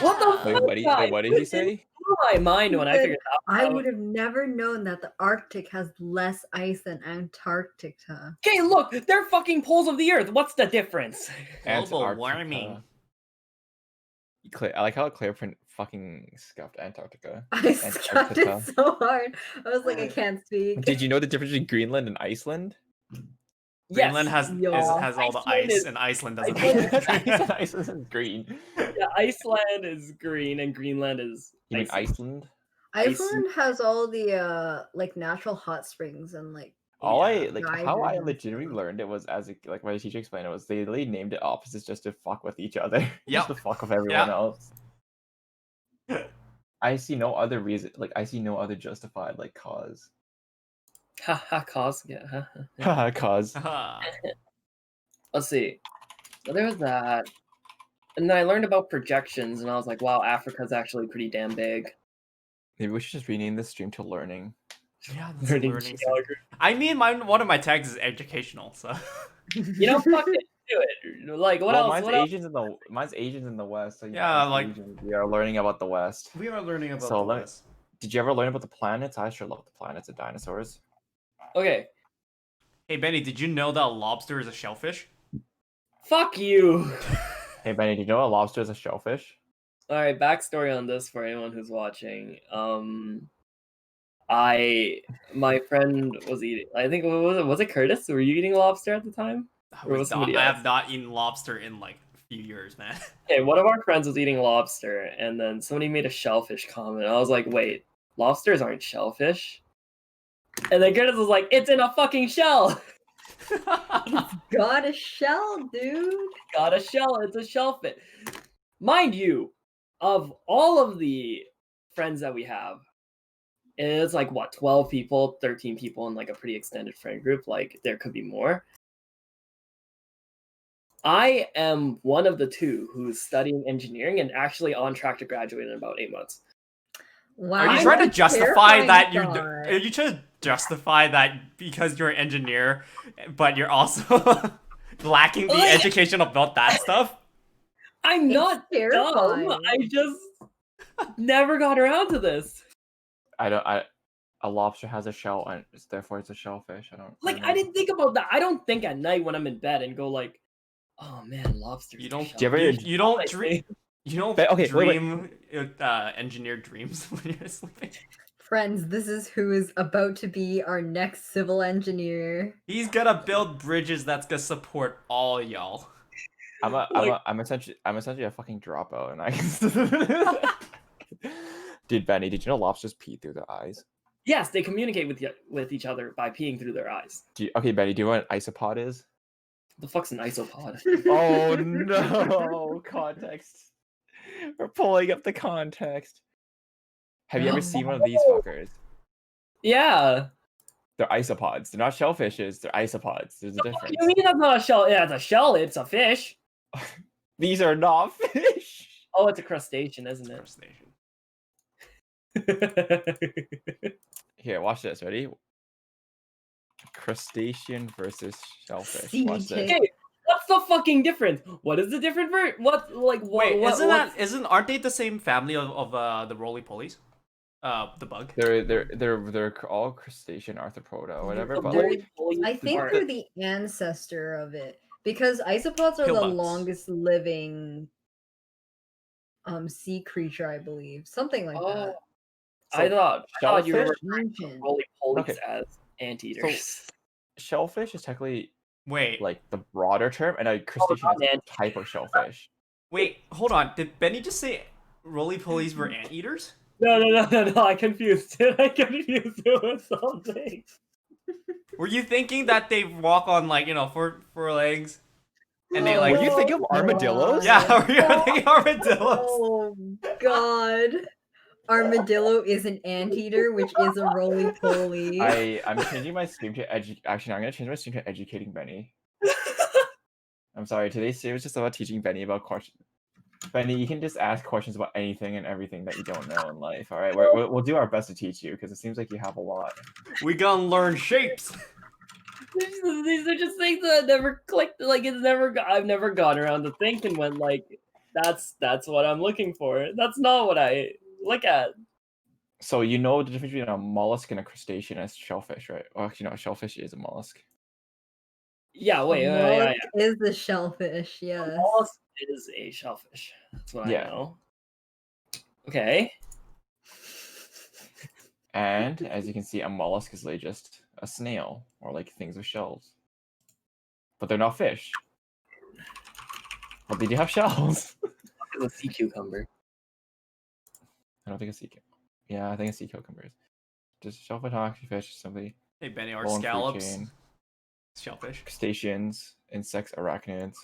What the fuck? Wait, what did he say? Blew my mind when I figured that I out. would have never known that the Arctic has less ice than Antarctica. Okay, look, they're fucking poles of the Earth. What's the difference? Global Antarctica. warming. I like how Claire fucking scuffed Antarctica. I scuffed it so hard. I was like, I can't speak. Did you know the difference between Greenland and Iceland? Greenland Yes. has all the Iceland ice, is- and Iceland doesn't. Iceland is green. Yeah, Iceland is green and Greenland is You mean icy. Iceland? Iceland has all the like natural hot springs and like How I geysers and legitimately stuff. learned it was like my teacher explained it was they literally named it opposites just to fuck with each other. Yep. Just to fuck with everyone Yep. else. I see no other reason. Like I see no other justified like cause. Haha, cause. Yeah. ha, ha, yeah. Cause. Let's see. So there was that. And then I learned about projections, and I was like, wow, Africa's actually pretty damn big. Maybe we should just rename this stream to learning. Yeah, that's Learning learning. geography. I mean, one of my tags is educational, so. You know, fuck it, do it. Like, what Well, else? mine's What else? Asians in the West. So Yeah, us like- Asians, we are learning about the West. We are learning about So the let- West. Did you ever learn about the planets? I sure love the planets and dinosaurs. Okay, Hey Benny, did you know that a lobster is a shellfish? fuck you. Hey Benny, do you know a lobster is a shellfish? All right, backstory on this for anyone who's watching. My friend was eating. I think was it Kurtis? Were you eating lobster at the time? I, Or was somebody I else? have not eaten lobster in like a few years, man. Okay, one of our friends was eating lobster, and then somebody made a shellfish comment. I was like, wait, lobsters aren't shellfish? And then Curtis was like, it's in a fucking shell! Got a shell, dude. Got a shell, it's a shellfish. Mind you, of all of the friends that we have, it's like, what, 12 people, 13 people in like a pretty extended friend group, like there could be more. I am one of the two who's studying engineering and actually on track to graduate in about 8 months. Wow. Are you trying to that's justify terrifying that thought. are you trying to justify that because you're an engineer, but you're also lacking the Like- education about that stuff? I'm It's not dumb. terrifying. I just never got around to this. I a lobster has a shell and therefore it's a shellfish. I don't Like know. I didn't think about that. I don't think at night when I'm in bed and go like, oh man, lobsters. You are don't. Do you ever- shellfish." You don't I dream. think- You don't But, okay, wait, dream engineered dreams when you're sleeping. Friends, this is who is about to be our next civil engineer. He's gonna build bridges that's gonna support all y'all. I'm essentially a fucking dropout, and I. Dude, Benny, did you know lobsters pee through their eyes? Yes, they communicate with each other by peeing through their eyes. Okay, Benny, do you know what an isopod is? The fuck's an isopod? Oh no, context. We're pulling up the context. Have you ever seen one of these fuckers? Yeah. They're isopods. They're not shellfishes. They're isopods. There's a difference. You mean that's not a shell? Yeah, it's a shell. It's a fish. These are not fish. Oh, it's a crustacean, isn't it? Crustacean. Here, watch this. Ready? Crustacean versus shellfish. Watch this. CJ. Okay, what's the fucking difference? What is the different what like what? Wait, what, aren't they the same family of the roly polies? The bug. They're all crustacean arthropoda or whatever. the But They're- like, I think are- they're the ancestor of it because isopods are the Pillbugs. longest living sea creature, I believe. Something like that. I thought you were shellfish- referring to Ancient. roly polies Okay. as anteaters. shellfish is technically Wait, like the broader term, and a crustacean not is a ant- type of shellfish. wait, hold on. Did Benny just say roly polies were anteaters? No, I confused it. I confused it with something. Were you thinking that they walk on like four legs, and they like? Were you thinking of armadillos? Yeah, were you thinking armadillos? Oh god. Armadillo is an anteater, which is a roly poly. I'm changing my stream to Actually, I'm gonna change my stream to educating Benny. I'm sorry. Today's stream is just about teaching Benny about questions. Benny, you can just ask questions about anything and everything that you don't know in life. All right, we'll do our best to teach you because it seems like you have a lot. We gonna learn shapes. These are just things that never clicked. Like I've never gone around to think and went like, that's what I'm looking for. That's not what I look at. So you know the difference between a mollusk and a crustacean as shellfish, right? Well, actually, no, a shellfish is a mollusk. Yeah, wait, yeah. Mollusk is the shellfish, yes. Mollusk is a shellfish. That's what Yeah. I know. Okay. And as you can see, a mollusk is like just a snail or like things with shells. But they're not fish. But they do have shells. It's a sea cucumber. I don't think a sea cucumber. Yeah, I think a sea cucumber is. Just shellfish, fish, something. Hey Benny, are Bone food scallops chain, shellfish? crustaceans, insects, arachnids.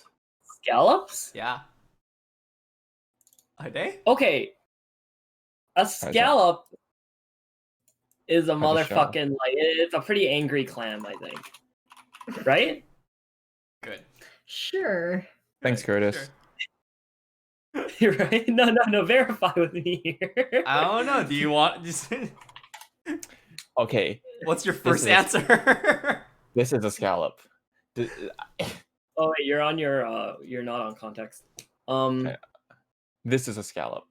Scallops? Yeah. Are they? Okay. A that? scallop is a Has a shell. motherfucking like it's a pretty angry clam, I think. Right? Good. Sure. Thanks, Good, Kurtis. sure. You're right. No, verify with me here. I don't know. Do you want? Okay, What's your first is- answer? this is a scallop. Th- Oh wait, you're on your you're not on context. Okay. This is a scallop.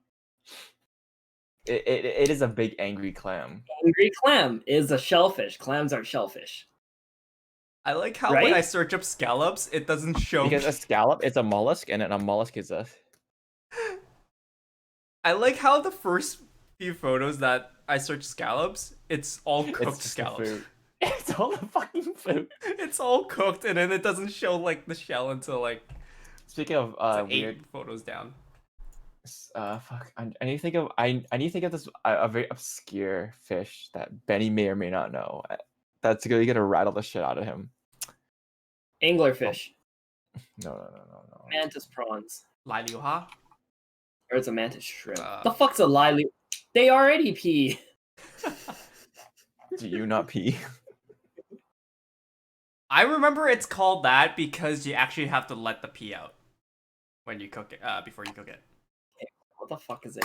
It is a big angry clam. Angry clam is a shellfish. Clams are shellfish. I like how when Right? I search up scallops, it doesn't show. Because a scallop is a mollusk, and then a mollusk is a. I like how the first few photos that I search scallops, it's all It's cooked just the scallops. food. It's all the fucking food. It's all cooked, and then it doesn't show like the shell until like Speaking of it's, like, weird, 8 photos down. fuck. I need to think of I need to think of this a very obscure fish that Benny may or may not know. That's really gonna rattle the shit out of him. Anglerfish. No. Mantis prawns. Lai Liu Ha. Or it's a mantis shrimp. Uh. The fuck's a lily? They already pee. Do you not pee? I remember it's called that because you actually have to let the pee out when you cook it. Before you cook it. What the fuck is a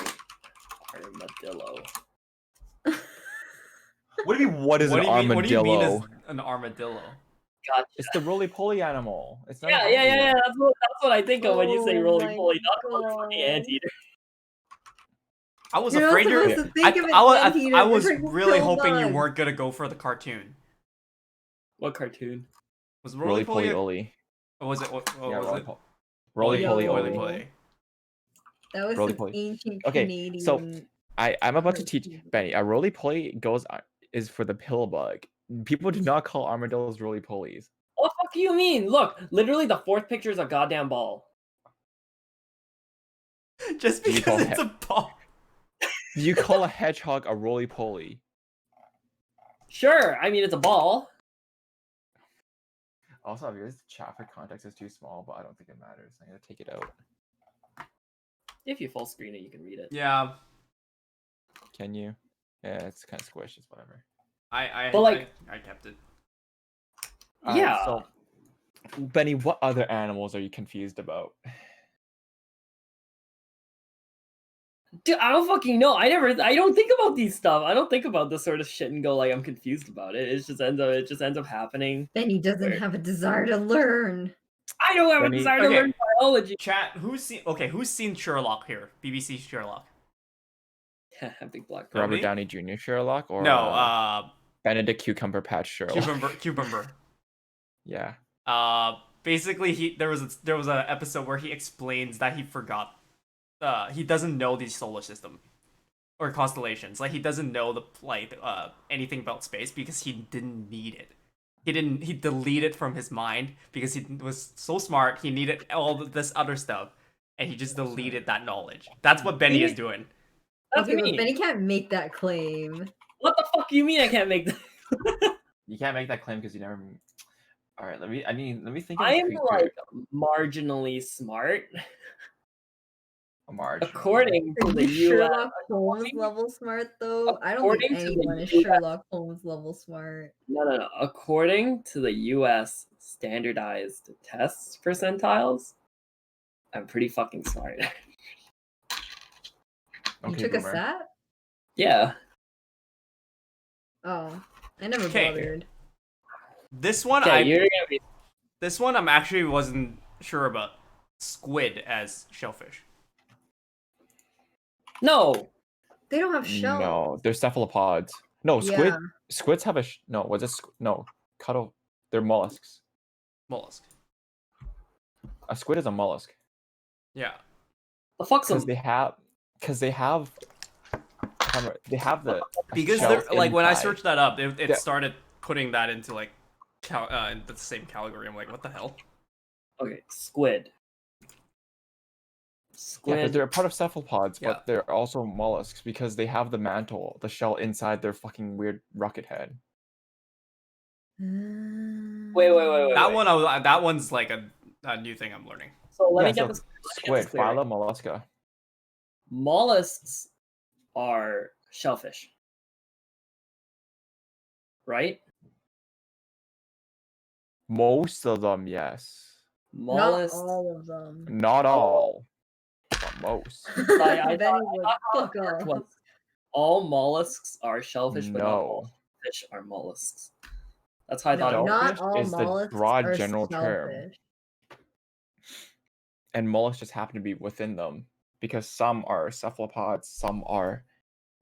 armadillo? What do you mean? What is an armadillo? What do you mean is an armadillo? Gotcha. It's the roly-poly animal. It's not. Yeah. an armadillo. That's what I think of when you say Oh roly my poly, not a God. fucking anteater. I was You're not afraid you're. supposed to think of it, I Peter. was It's like really Kill hoping you Dog. weren't gonna go for the cartoon. What cartoon? Was Roly Poly? Poly Oly. Or was it? What Yeah, was it? Roly Poly Yo. Oly. Poly. That was Roly some Poly. ancient Okay, Canadian. so I'm about to teach cartoon. Benny. A roly poly is for the pill bug. People do not call armadillos roly polies. What the fuck do you mean? Look, literally the fourth picture is a goddamn ball. Just Do you because call it's a ball. Do you call a hedgehog a roly poly? Sure, I mean it's a ball. Also, I realized the chat for context is too small, but I don't think it matters. I'm gonna take it out. If you full screen it, you can read it. Yeah. Can you? Yeah, it's kind of squished. It's whatever. I kept it. Alright, Yeah. So, Benny, what other animals are you confused about? Dude, I don't fucking know. I don't think about these stuff. I don't think about this sort of shit and go like I'm confused about it. It just ends up happening. Benny doesn't Where- have a desire to learn. I don't have a Benny- desire to Okay. learn biology. Chat. Who's seen Sherlock here? BBC Sherlock. Big black. Robert Nobody? Downey Jr. Sherlock or No. Benedict Cucumber Patch Sherlock? Cucumber. Yeah. Basically, there was an episode where he explains that he forgot. He doesn't know the solar system or constellations. Like he doesn't know anything about space because he didn't need it. He deleted it from his mind because he was so smart. He needed all this other stuff, and he just deleted that knowledge. That's what Benny is doing. That's Okay, but me. Benny can't make that claim. What the fuck do you mean I can't make that? You can't make that claim because you never. All right, let me think. Of I a am creature. like marginally smart. A marginal. According to Are the you US. Sherlock Holmes level smart though? I don't think According to the anyone is US Sherlock Holmes level smart. No. According to the US standardized tests percentiles, I'm pretty fucking smart. You Okay, took boomer. a SAT? Yeah. Oh, I never Okay. bothered. This one Okay, you're gonna be. This one I'm actually wasn't sure about. Squid as shellfish. No. They don't have shells. No, they're cephalopods. No, Yeah. squids have no. Was it no cuttle? They're mollusks. Mollusk. A squid is a mollusk Yeah. The fuck's because them? they have the Because shells they're like when I inside. searched that up, it Yeah. started putting that into like in the same category. I'm like, what the hell? Okay, squid. Yeah, because Squid. they're a part of cephalopods, Yeah. but they're also mollusks because they have the mantle, the shell inside their fucking weird rocket head. Wait. That one's like a new thing I'm learning. So let me Yeah, get this. Squid, clear. phyla mollusca. Mollusks are shellfish, right? Most of them, yes. Not Mollusks. all of them. Not all, but most. I Benny thought- would I thought fuck the first off. one- All mollusks are shellfish, but not all No. fish are mollusks. That's how I thought. No, it was. not Shellfish all is the mollusks broad are general term. shellfish. And mollusks just happen to be within them because some are cephalopods, some are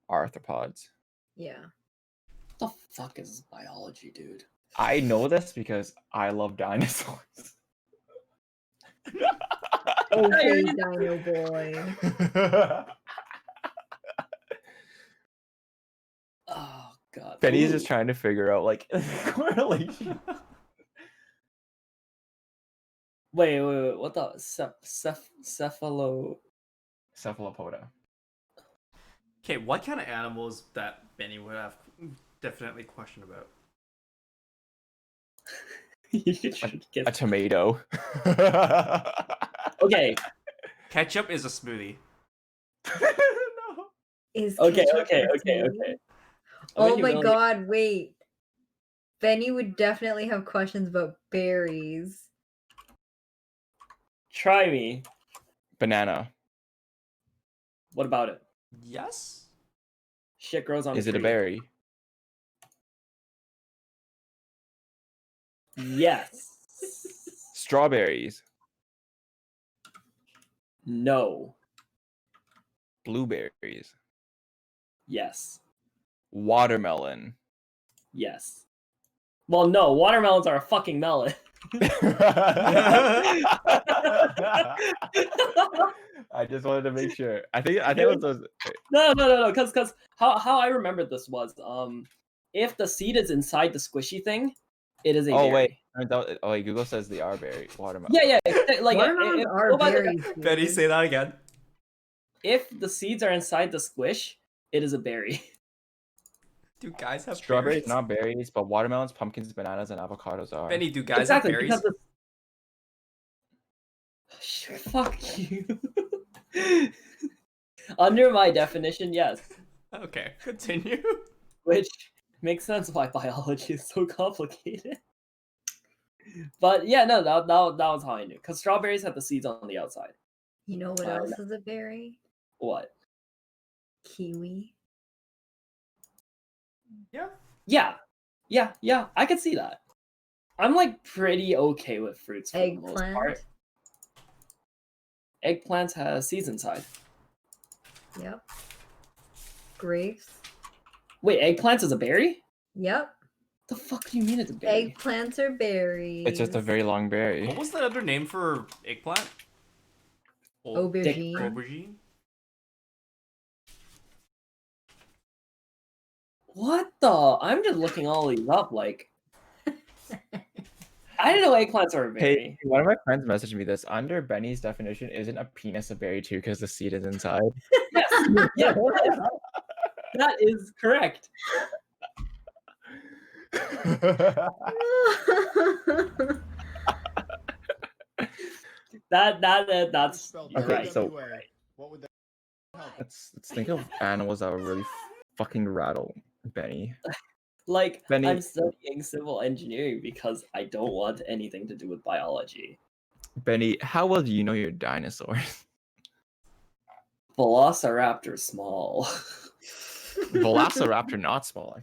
arthropods. Yeah. What the fuck is this biology, dude? I know this because I love dinosaurs. Okay, Dino Boy. Oh god. Benny's just Ooh. trying to figure out like correlation. Wait. What the Cephalopoda. Okay, what kind of animals that Benny would have definitely question about? You should A get... tomato. Okay. Ketchup is a smoothie. No. Is Okay. ketchup a smoothie? Oh my god, wait. Benny would definitely have questions about berries. Try me. Banana. What about it? Yes. Shit grows on. Is it a tree. berry? Yes. Strawberries. No. Blueberries. Yes. Watermelon. Yes. Well, no, watermelons are a fucking melon. I just wanted to make sure. I think it was those. No. Because how I remembered this was if the seed is inside the squishy thing, it is a Oh berry. wait, oh wait, Google says they are berry watermelon. Yeah. Like Watermelons are go by the- berries. Betty, dude. say that again. if the seeds are inside the squish, it is a berry. Do guys have Strawberries berries? not berries, but watermelons, pumpkins, bananas, and avocados are. Benny, do guys Exactly, have berries? because fuck you. Under my definition, yes. Okay, continue. Which makes sense why biology is so complicated. But yeah, no, that was how I knew. Because strawberries have the seeds on the outside. You know what else is a berry? What? Kiwi. Yeah. Yeah, I could see that. I'm like pretty okay with fruits for the most part. Eggplant. Eggplants have seeds inside. Yep. Grapes. Wait, eggplants is a berry? Yep. The fuck do you mean it's a berry? Eggplants are berries. It's just a very long berry. What was the other name for eggplant? Aubergine. Aubergine? What the? I'm just looking all these up. Like, I didn't know eggplants are a berry. Hey, one of my friends messaged me this. Under Benny's definition, isn't a penis a berry too because the seed is inside? Yes, yeah, that is correct. That's Okay, right. so let's think of animals that would really fucking rattle Benny. Like, Benny- I'm studying civil engineering because I don't want anything to do with biology. Benny, how well do you know your dinosaurs? Velociraptor small. Velociraptor, not small.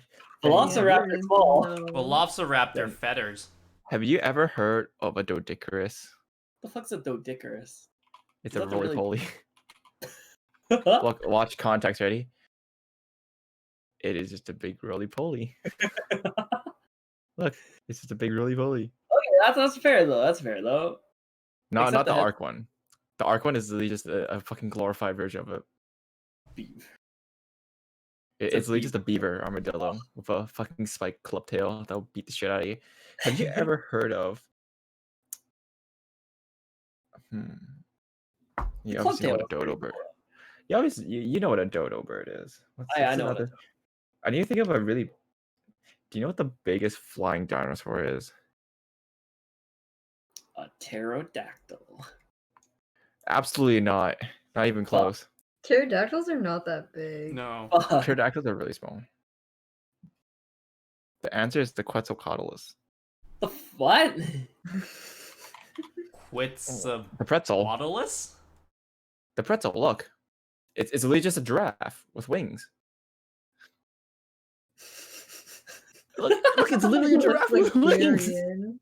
Velociraptor Yeah, small. no. Velociraptor feathers. Have you ever heard of a doedicurus? The fuck's a doedicurus? It's Is a that the roly-poly. really- Look, watch context. Ready? It is just a big roly-poly. Look, it's just a big roly-poly. Okay, that's fair though. That's fair though. Not Except the that- arc one. The arc one is literally just a fucking glorified version of it. It's a It's literally just a beaver armadillo with a fucking spiked club tail that will beat the shit out of you. Have you ever heard of? You obviously know what a Clubtail. dodo bird. You know what a dodo bird is. I know what another? I need to think of a really. Do you know what the biggest flying dinosaur is? A pterodactyl. Absolutely not. Not even close. Pterodactyls are not that big. No. Fuck. Pterodactyls are really small. The answer is the Quetzalcoatlus. The what? Quits The pretzel. Waddleless? The pretzel. Look, it's literally just a giraffe with wings. Look, it's literally a giraffe with wings. Aryan.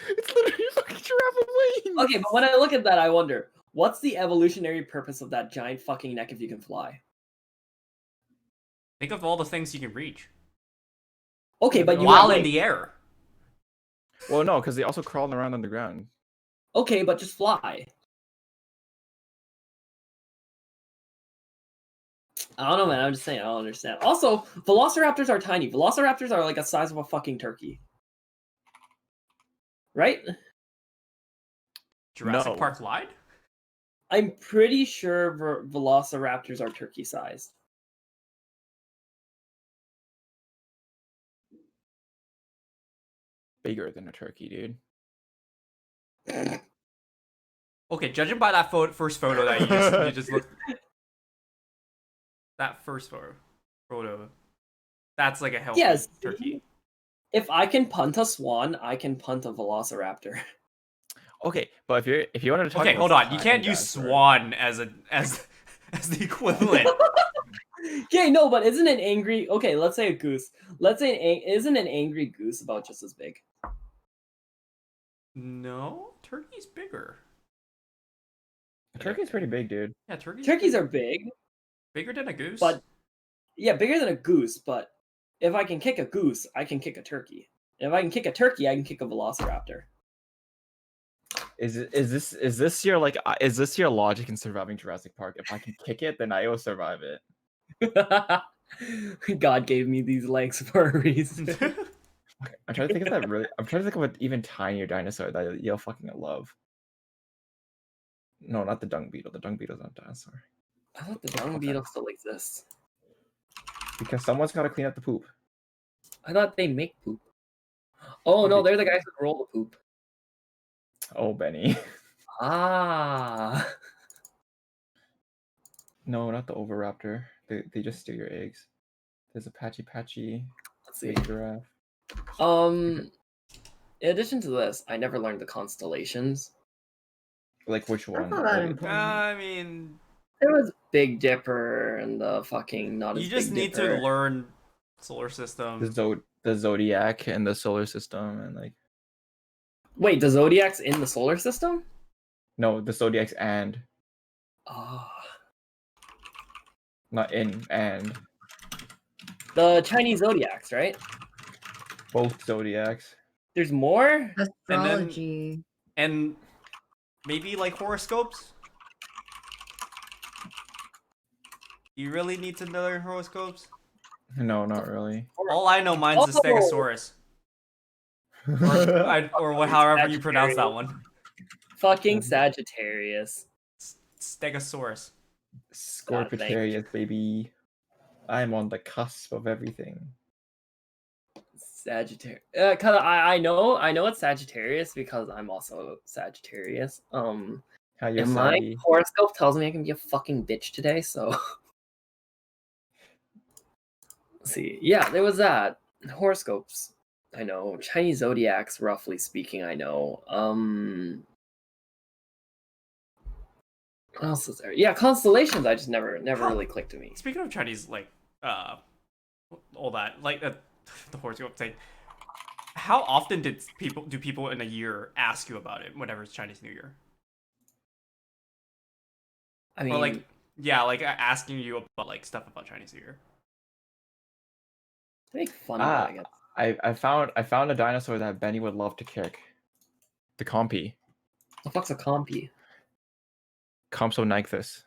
It's literally a fucking giraffe with wings. Okay, but when I look at that, I wonder, what's the evolutionary purpose of that giant fucking neck if you can fly? Think of all the things you can reach. Okay, but you While have in legs. the air. Well, no, because they also crawled around on the ground. Okay, but just fly. I don't know, man. I'm just saying, I don't understand. Also, velociraptors are tiny. Velociraptors are like the size of a fucking turkey. Right? Jurassic No. Park lied? I'm pretty sure velociraptors are turkey sized. Bigger than a turkey, dude. Okay, judging by that first photo that you just looked. That first photo. That's like a healthy Yes. turkey. If I can punt a swan, I can punt a velociraptor. Okay, but if you wanted to talk Okay, about hold on. You tiny can't use dinosaurs- swan as the equivalent. Okay, no, but isn't an angry? Okay, let's say a goose. Let's say isn't an angry goose about just as big? No, turkey's bigger. A turkey's pretty big, dude. Yeah, turkeys. Turkeys are big, bigger than a goose. but Yeah, bigger than a goose, but if I can kick a goose, I can kick a turkey. And if I can kick a turkey, I can kick a velociraptor. Is this your like is this your logic in surviving Jurassic Park? If I can kick it, then I will survive it. God gave me these legs for a reason. Okay, I'm trying to think of that really. I'm trying to think of an even tinier dinosaur that you'll fucking love. No, not the dung beetle. The dung beetle's not a dinosaur. I thought the dung beetle still exists. Because someone's got to clean up the poop. I thought they make poop. Oh no, they're the guys who roll the poop. Oh, Benny. Ah. No, not the oviraptor. They just steal your eggs. There's a patchy. Let's see. Giraffe. In addition to this, I never learned the constellations. Like which That's one? not that Like, important. I mean, There was Big Dipper and the fucking not as you just Big need Dipper. to learn solar system. the zodiac and the solar system and like. Wait, the Zodiac's in the solar system? No, the zodiacs and Oh. not in and The Chinese Zodiacs, right? both zodiacs. There's more? Astrology. And maybe like horoscopes. You really need to learn horoscopes? No, not really. All I know, mine's a Stegosaurus. However you pronounce that one. Fucking Sagittarius. Stegosaurus. Scorpitarius, baby. I'm on the cusp of everything. Sagittarius. Cause I know it's Sagittarius because I'm also Sagittarius. How you're And my saggy. horoscope tells me I can be a fucking bitch today, so let's see. Yeah, there was that. Horoscopes. I know. Chinese zodiacs, roughly speaking, I know. What else is there? Yeah, constellations I just never really clicked to me. Speaking of Chinese, like, all that, like, the horoscope thing, how often do people in a year ask you about it whenever it's Chinese New Year? I mean, Or like, yeah, like asking you about like stuff about Chinese New Year. make fun of it, I guess. I found a dinosaur that Benny would love to kick. The Compy. The fuck's a compy? Compsognathus.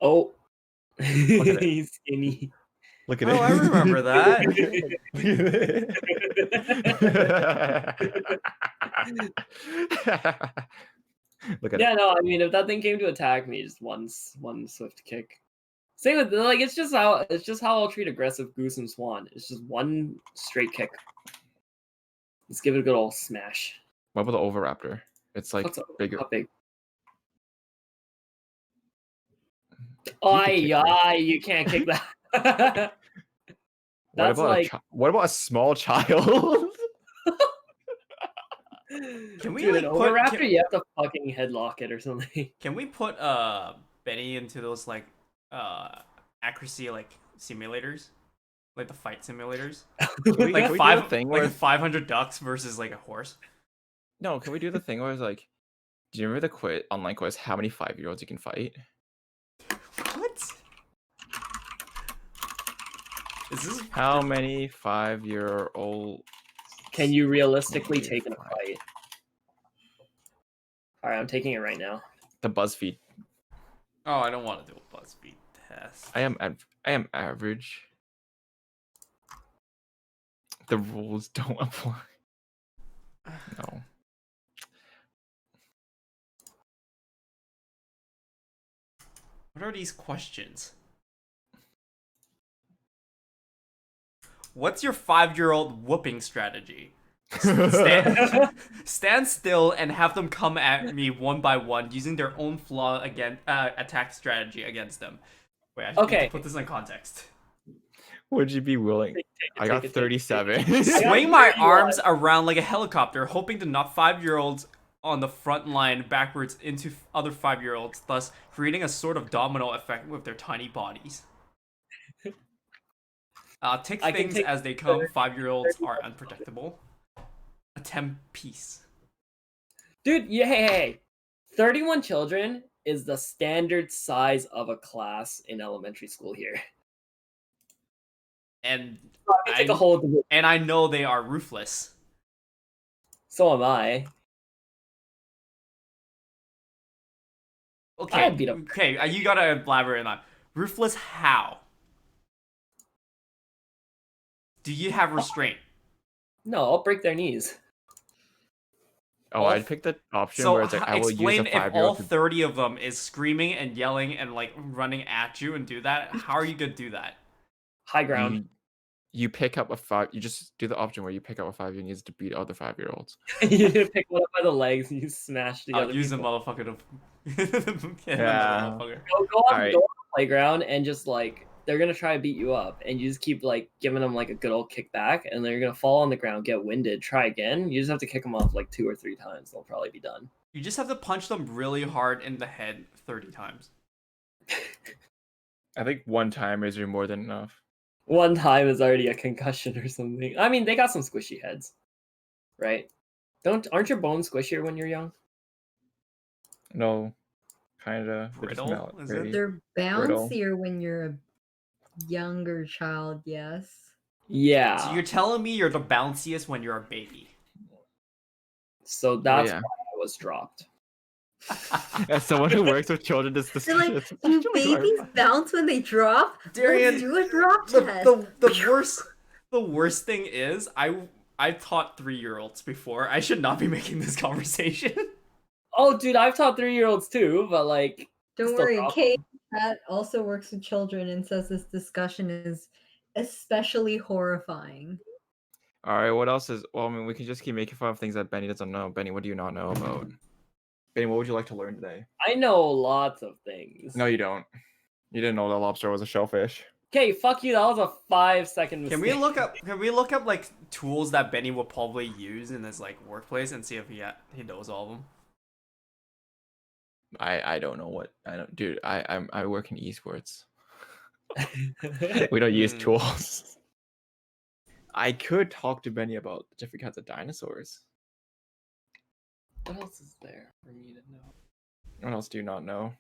Oh, at it. he's skinny. Look at Oh, it. I remember that. Look at Yeah, it. no, I mean, if that thing came to attack me, just one swift kick. Same with like, it's just how I'll treat aggressive goose and swan. It's just one straight kick. Let's give it a good old smash. What about the oviraptor? It's like bigger. How big? You can't kick that. What That's about like, what about a small child? Can we dude, like an put? oviraptor, you have to fucking headlock it or something. Can we put Benny into those like accuracy like simulators, like the fight simulators, Can like we do five the thing like where 500 ducks versus like a horse? no? Can we do the thing where it's like, do you remember the online quiz? How many 5-year-olds you can fight? What? Is this How many 5-year-old Can you realistically take in a fight? All right, I'm taking it right now. the BuzzFeed? Oh, I don't want to do a BuzzFeed test. I am average. The rules don't apply. No. What are these questions? What's your 5-year-old whooping strategy? Stand still and have them come at me one by one using their own flaw attack strategy against them. Wait, I need to put this in context. Would you be willing? I got 37. Swing my arms around like a helicopter, hoping to knock 5-year-olds on the front line backwards into other 5-year-olds, thus creating a sort of domino effect with their tiny bodies. Take things as they come. 5-year-olds are unprotectable. Attempt peace. Dude, yeah, hey, 31 children is the standard size of a class in elementary school here. and I take a whole division. and I know they are ruthless. So am I. Okay, I'd beat up. okay, you gotta elaborate on that. Ruthless how? Do you have restraint? No, I'll break their knees. Oh, I'd pick the option So where it's like I will use explain a if all 5-year-old to 30 of them is screaming and yelling and like running at you and do that. How are you gonna do that? High ground. you pick up a 5. You just do the option where you pick up a 5 and use to beat other 5-year-olds. You pick one up by the legs and you smash the I'll other use a people. motherfucker to Yeah. motherfucker. Go on Alright. the playground and just like they're gonna try to beat you up, and you just keep like giving them like a good old kick back, and they're gonna fall on the ground, get winded, try again. You just have to kick them off like 2 or 3 times. They'll probably be done. You just have to punch them really hard in the head 30 times. I think one time is more than enough. One time is already a concussion or something. I mean, they got some squishy heads, right? Aren't your bones squishier when you're young? No, kind of. Brittle, is it? They're Brittle. bouncier when you're a younger child, yes. Yeah. So you're telling me you're the bounciest when you're a baby. So that's yeah. why I was dropped. As someone who works with children, this They're like, do babies bounce when they drop? Darian, Let's do a drop test. the worst thing is I taught 3-year-olds before. I should not be making this conversation. Oh, dude, I've taught 3-year-olds too, but like, Don't still worry, drop Kate that also works with children and says this discussion is especially horrifying. All right, what else is? Well, I mean, we can just keep making fun of things that Benny doesn't know. Benny, what do you not know about? Benny, what would you like to learn today? I know lots of things. No, you don't. You didn't know that lobster was a shellfish. Okay, fuck you. That was a 5-second mistake. Can we look up like tools that Benny will probably use in his like workplace and see if he knows all of them? I don't know what I don't, dude. I work in esports. We don't use tools. I could talk to Benny about different kinds of dinosaurs. What else is there for me to know? What else do you not know?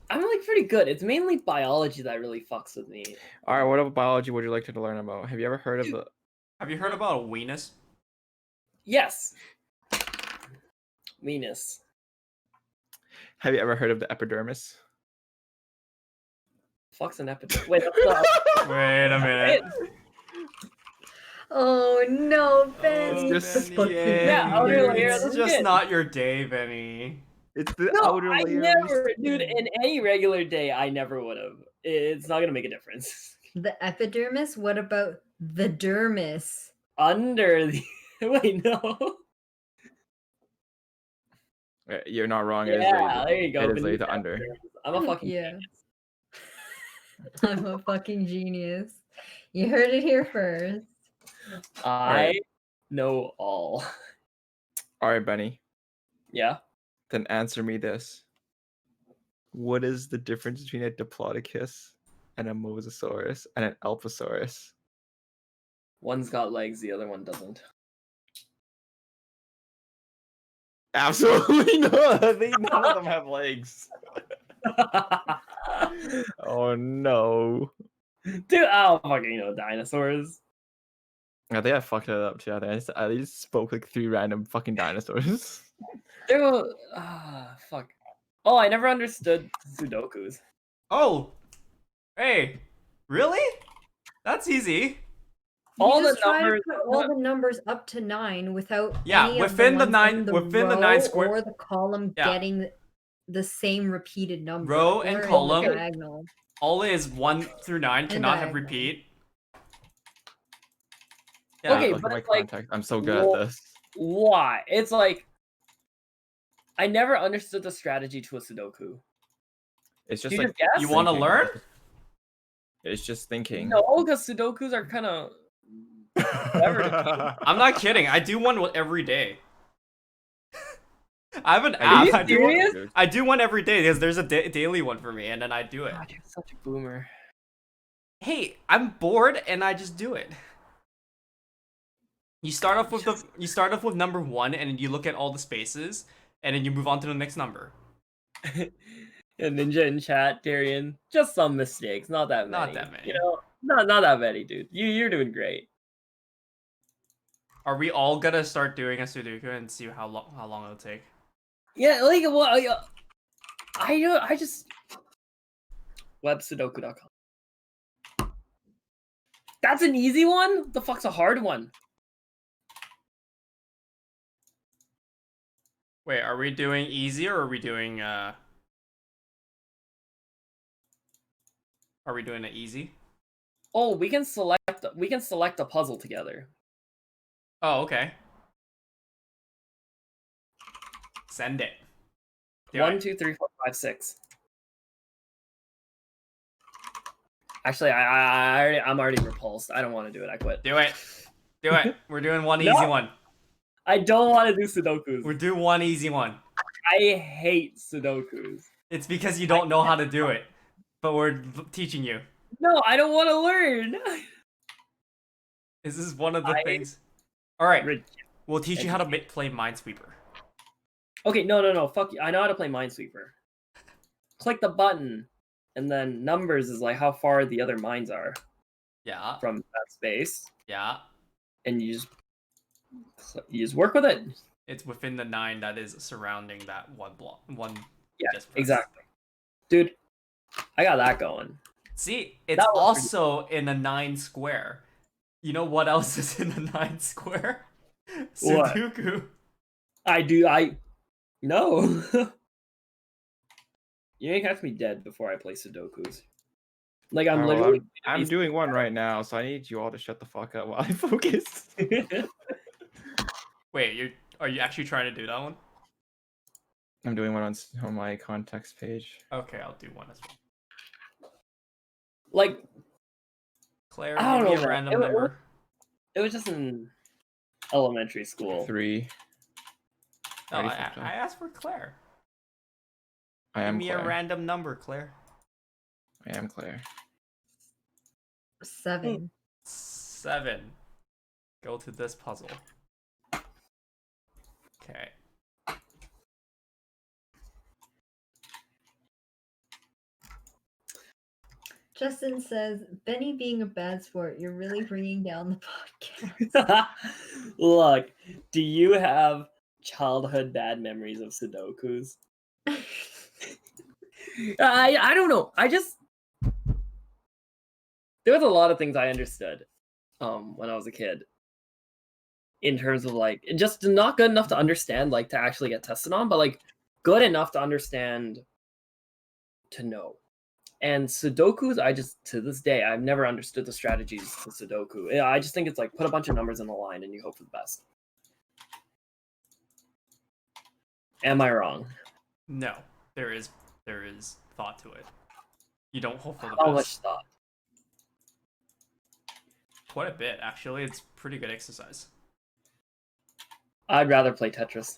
I'm like pretty good. It's mainly biology that really fucks with me. All right, what about biology would you like to learn about? Have you ever heard of the? Have you heard about a weenus? Yes. Venus. Have you ever heard of the epidermis? Fuck's an epidermis. Wait, that's not... Wait a minute. Oh no, Benny. Yeah, outer layer, It's that's just good. not your day, Benny. It's the No, outer I layer. never, dude. In any regular day, I never would have. It's not gonna make a difference. The epidermis? What about the dermis? Under the wait, no. You're not wrong. It is Yeah, laid. there you go. It is beneath laid the under. epidermis. I'm a fucking Yeah. genius. I'm a fucking genius. You heard it here first. I know all. All right, Benny. Yeah. Then answer me this. What is the difference between a Diplodocus and a Mosasaurus and an Allosaurus? One's got legs, the other one doesn't. Absolutely not. None of them have legs. Oh no. Dude, I don't fucking know dinosaurs. I think I fucked it up too. I just spoke like 3 random fucking dinosaurs. Dude, fuck. Oh, I never understood Sudokus. Oh, hey, really? That's easy. All You the just try to numbers. put all the numbers up to 9 without Yeah, any within of the the nine- ones in within the row 9 square- or the column Yeah. getting the same repeated number. Row or and in the column. diagonal. All is 1 through 9 cannot have diagonal. repeat. Okay, Look but at my it's like, context. I'm so good well, at this. Why? It's like I never understood the strategy to a Sudoku. It's just You like just guess? You want to thinking. learn? It's just thinking. No, because Sudokus are kind of. I'm not kidding. I do one every day. I have an Are you app. serious? I do one every day because there's a daily one for me, and then I do it. God, you're such a boomer. Hey, I'm bored, and I just do it. You start off with number 1, and you look at all the spaces, and then you move on to the next number. And Ninja in chat, Darian, just some mistakes, not that many. Not that many. You know, not that many, dude. You're doing great. Are we all gonna start doing a Sudoku and see how long it'll take? Yeah, like well, I just websudoku.com. That's an easy one? The fuck's a hard one? Wait, are we doing easy or are we doing it easy? Oh, we can select a puzzle together. Oh, okay. Send it. Do 1, it. 2, 3, 4, 5, 6. Actually, I'm already repulsed. I don't want to do it. I quit. Do it. Do it. We're doing one No. easy one. I don't want to do Sudokus. We're doing one easy one. I hate Sudokus. It's because you don't know how to do it, but we're teaching you. No, I don't want to learn. This is one of the things. All right, Reject. we'll teach you how to play Minesweeper. Okay, no, fuck you. I know how to play Minesweeper. Click the button, and then numbers is like how far the other mines are Yeah. from that space, Yeah. and you just work with it. It's within the 9 that is surrounding that one block. Yeah, just press. exactly. Dude, I got that going. See, it's That was also in a 9 square. You know what else is in a 9 square? What? Sudoku. No. You ain't catch me dead before I play Sudokus. Like I'm Alright, well, literally. I'm doing one right now, so I need you all to shut the fuck up while I focus. Wait, are you actually trying to do that one? I'm doing one on my context page. Okay, I'll do one as well. Like Claire, I don't give me know, a man. random number. it was just in elementary school. 3. No, Already I fucked up. asked for Claire. I Give am me Claire. a random number, Claire. I am Claire. 7. 7. Go to this puzzle. Okay. Justin says, Benny being a bad sport, you're really bringing down the podcast. Look, do you have childhood bad memories of Sudokus? I don't know. There was a lot of things I understood when I was a kid. In terms of like just not good enough to understand, like to actually get tested on, but like good enough to understand to know. And Sudokus, I just to this day I've never understood the strategies to Sudoku. I just think it's like put a bunch of numbers in a line and you hope for the best. Am I wrong? No, there is thought to it. You don't hope for the How best. much thought? Quite a bit, actually. It's pretty good exercise. I'd rather play Tetris.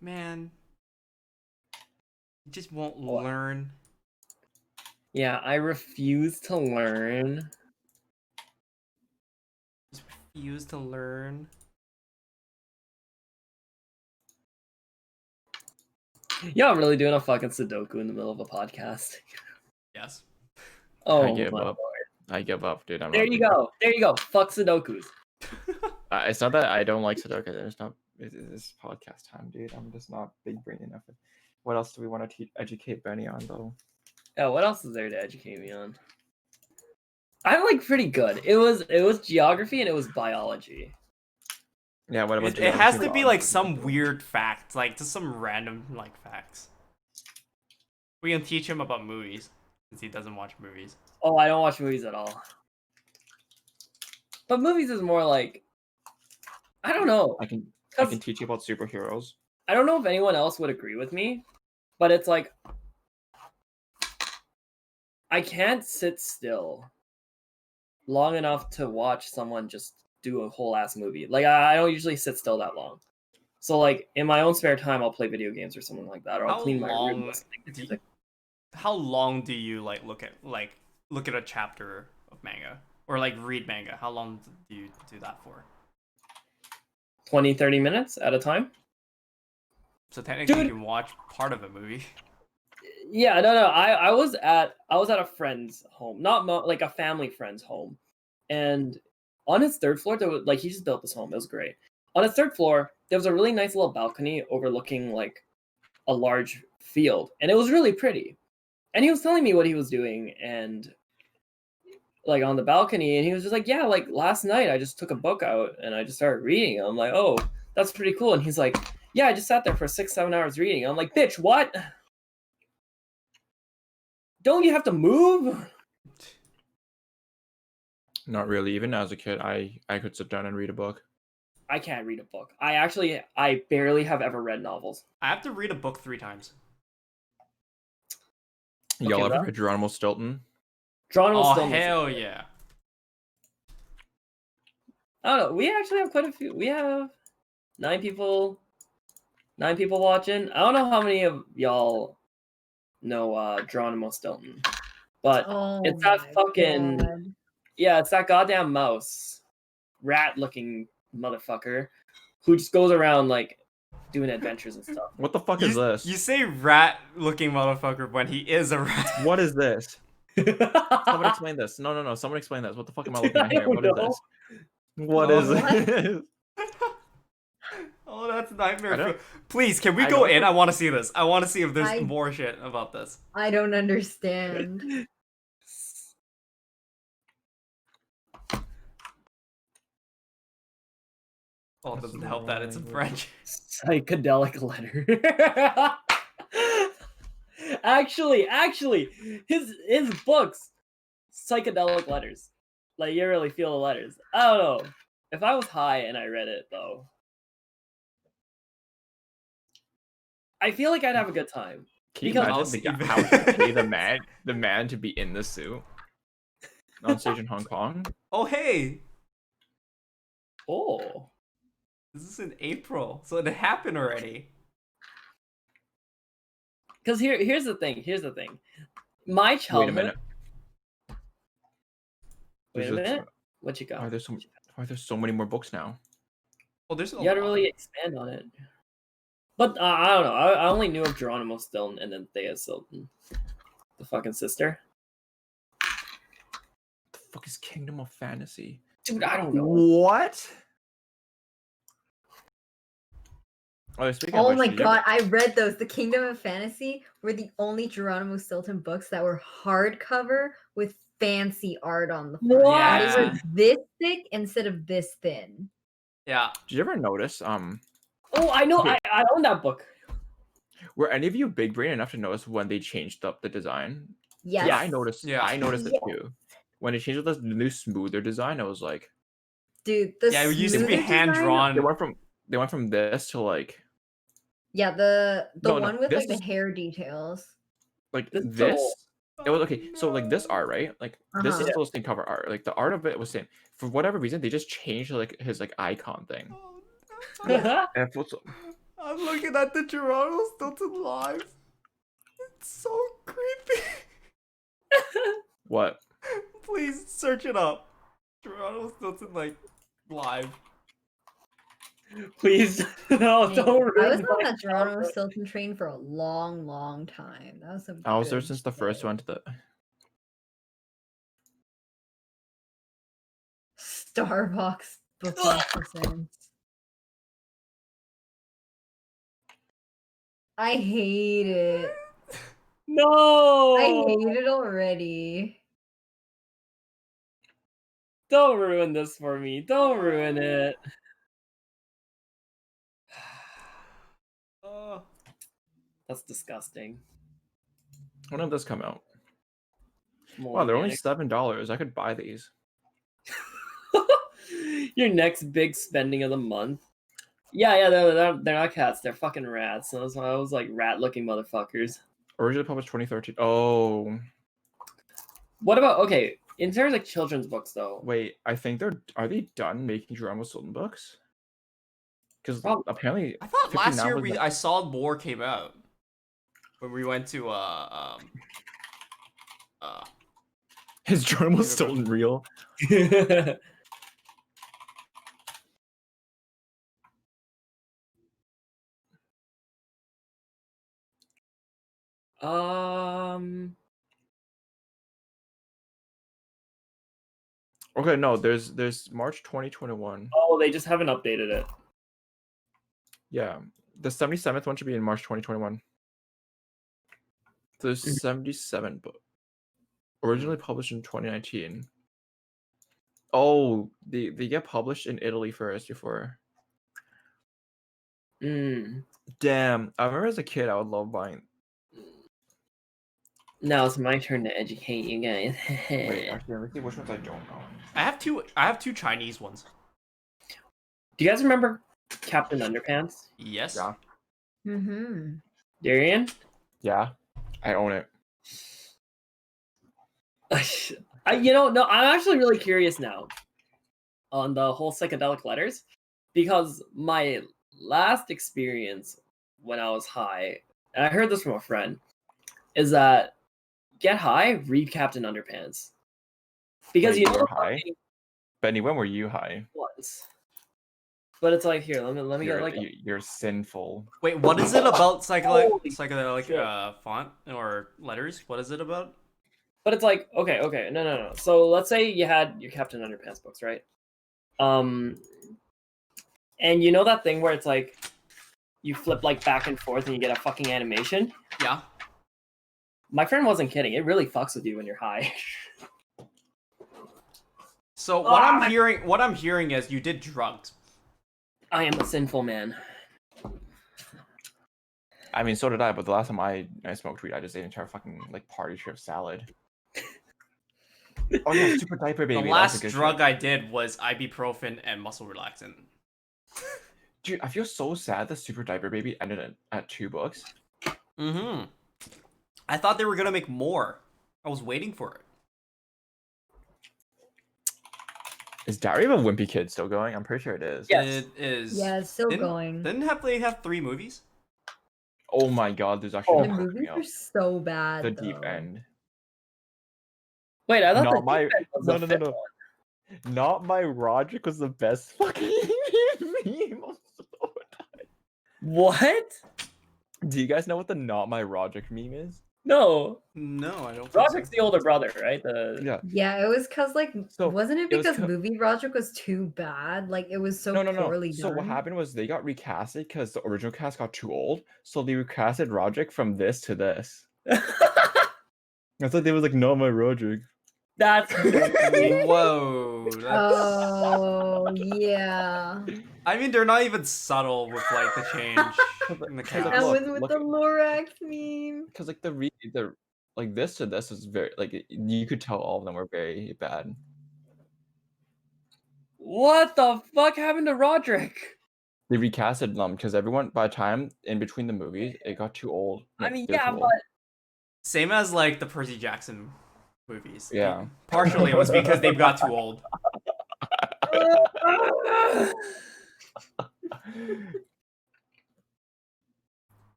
Man, you just won't What? learn. Yeah, I refuse to learn. Just refuse to learn. Yeah, I'm really doing a fucking Sudoku in the middle of a podcast. Yes. Oh, I give my up. I give up, dude. There you go. There you go. Fuck Sudokus. It's not that I don't like Sudoku. It's podcast time, dude. I'm just not big brain enough. What else do we want to educate Benny on, though? Oh, what else is there to educate me on? I'm like pretty good. It was geography and it was biology. Yeah, what about It has to be like geography? some weird fact, like just some random like facts. We can teach him about movies since he doesn't watch movies. Oh, I don't watch movies at all. But movies is more like I don't know. I can 'Cause teach you about superheroes. I don't know if anyone else would agree with me, but it's like I can't sit still long enough to watch someone just do a whole ass movie. Like I don't usually sit still that long. So like in my own spare time, I'll play video games or something like that, or I'll How clean my room long listening to do you- music. How long do you like look at a chapter of manga or like read manga? How long do you do that for? 20, 30 minutes at a time. So technically, Dude. you can watch part of a movie. Yeah, no. I was at a friend's home, not like a family friend's home, and on his third floor, there was like he just built this home. It was great. On his third floor, there was a really nice little balcony overlooking like a large field, and it was really pretty. And he was telling me what he was doing, and like on the balcony, and he was just like, yeah, like last night I just took a book out and I just started reading. I'm like, oh, that's pretty cool. And he's like, yeah, I just sat there for 6-7 hours reading. I'm like, bitch, what? Don't you have to move? Not really. Even as a kid, I could sit down and read a book. I can't read a book. I barely have ever read novels. I have to read a book 3 times. Y'all Okay, ever read Geronimo Stilton? Geronimo Oh, Stilton. hell yeah. I don't know. We actually have quite a few. We have 9 people watching. I don't know how many of y'all know Geronimo Stilton, but Oh it's that my fucking God. yeah, it's that goddamn mouse, rat-looking motherfucker, who just goes around like doing adventures and stuff. What the fuck is this? You say rat-looking motherfucker when he is a rat. What is this? Someone Someone explain this. No. Someone explain this. What the fuck am I looking at here? What is this? Oh, What is what? this? Oh, that's nightmare. I don't- Please, can we I go don't- in? I want to see this. I want to see if there's I- more shit about this. I don't understand. Oh, it doesn't help that it's in French. Psychedelic letter. actually, his books, psychedelic letters. Like you really feel the letters. I don't know. If I was high and I read it though, I feel like I'd have a good time. Can you Because- imagine Mouse event. how to pay the man to be in the suit on stage in Hong Kong? Oh, hey. Oh, This is in April, so it happened already. because here's the thing. My Wait a childhood. minute. Wait a There's minute. What you Why got? there's so many more books now? Oh, there's a You gotta lot. really expand on it. But I don't know. I only knew of Geronimo Stilton and then Thea Stilton, the fucking sister. The fuck is Kingdom of Fantasy? Dude, I don't know. What? Oh, speaking of Oh which, my did you ever- God, I read those. The Kingdom of Fantasy were the only Geronimo Stilton books that were hardcover with fancy art on the front. What? And they Yeah. were this thick instead of this thin. Yeah. Did you ever notice? Oh, I know. Okay. I own that book. Were any of you big brain enough to notice when they changed up the design? 'Cause Yes. I noticed. Yeah. I noticed it Yes. too. When they changed up the new smoother design, I was like, Dude, the Yeah, it used to be smoother design- hand-drawn. they went from this to like Yeah, the No, one with this like the is- hair details. This is this. so- It was okay. So like this art, right? Like this is Uh-huh. still the same cover art. Like the art of it was same. For whatever reason, they just changed like his like icon thing. Oh, Yeah. And it feels I'm looking at the Geronimo Stilton live. It's so creepy. what? Please search it up. Geronimo Stilton like live. Please, no, Dang, don't I was ruin on my that Geronimo childhood. Stilton train for a long, long time. That was some I was there good since the first shit. one to the. Starbucks book reference. I hate it. No, I hate it already. don't ruin this for me. Don't ruin it. Oh. That's disgusting. When did this come out? More Wow, they're only organic. $7. I could buy these. Your next big spending of the month. Yeah, they're not cats. They're fucking rats. So that's why I was like rat-looking motherfuckers. Originally published 2013. Oh What about okay? In terms of children's books, though, wait, I think are they done making Geronimo Stilton books? Because Probably. apparently I thought last 59 year was the- I saw more came out when we went to is Geronimo Never Stilton real? Okay, no, there's March 2021. Oh, they just haven't updated it. Yeah, the 77th one should be in March 2021. There's 77 book. Originally published in 2019. Oh, they get published in Italy first before. Damn, I remember as a kid I would love buying. Now it's my turn to educate you guys. Wait, actually, let me see which ones I don't know. I have two Chinese ones. Do you guys remember Captain Underpants? Yes. Yeah. Mm-hmm. Darian? Yeah, I own it. No, I'm actually really curious now on the whole psychedelic letters because my last experience when I was high, and I heard this from a friend, is that get high, read Captain Underpants. Because Wait, you you know were the high? fucking Benny, when were you high? was. But it's like here, let me You're, get like you're sinful. Wait, what is it about Holy psychedelic shit. font or letters? What is it about? But it's like, okay, no. So let's say you had your Captain Underpants books, right? And you know that thing where it's like you flip like back and forth and you get a fucking animation? Yeah. My friend wasn't kidding. It really fucks with you when you're high. So what I'm hearing is you did drugs. I am a sinful man. I mean, so did I. But the last time I smoked weed, I just ate an entire fucking like party trip salad. Oh yeah, super diaper baby. The last drug I did was ibuprofen and muscle relaxant. Dude, I feel so sad that Super Diaper Baby ended at 2 books. Mm-hmm. I thought they were gonna make more. I was waiting for it. Is Diary of a Wimpy Kid still going? I'm pretty sure it is. Yes. It is. Yeah, it's still Didn't- going. Didn't they have 3 movies? Oh my god, there's actually The one movies coming are out. so bad. The Deep though. End. Wait, I thought Not the my- defense was no, the no, no, fifth no. one. Not My Roderick was the best fucking meme of all time. What? Do you guys know what the Not My Roderick meme is? No. No, I don't. Roderick's the older brother, right? Yeah. Yeah, it was because like So, wasn't it it was because co- movie Roderick was too bad? Like it was so No. poorly So done. what happened was they got recasted because the original cast got too old. So they recasted Roderick from this to this. I thought they was like, Not My Roderick. That's Whoa. Oh yeah. I mean, they're not even subtle with like the change in the Cause, cast. like, That look, was with look the at- Lorax meme. Because like the like this to this is very like you could tell all of them were very bad. What the fuck happened to Roderick? They recasted them because everyone by the time in between the movies it got too old. I Like, mean, they're yeah, too but old. Same as like the Percy Jackson movies. Yeah. Partially it was because they got too old.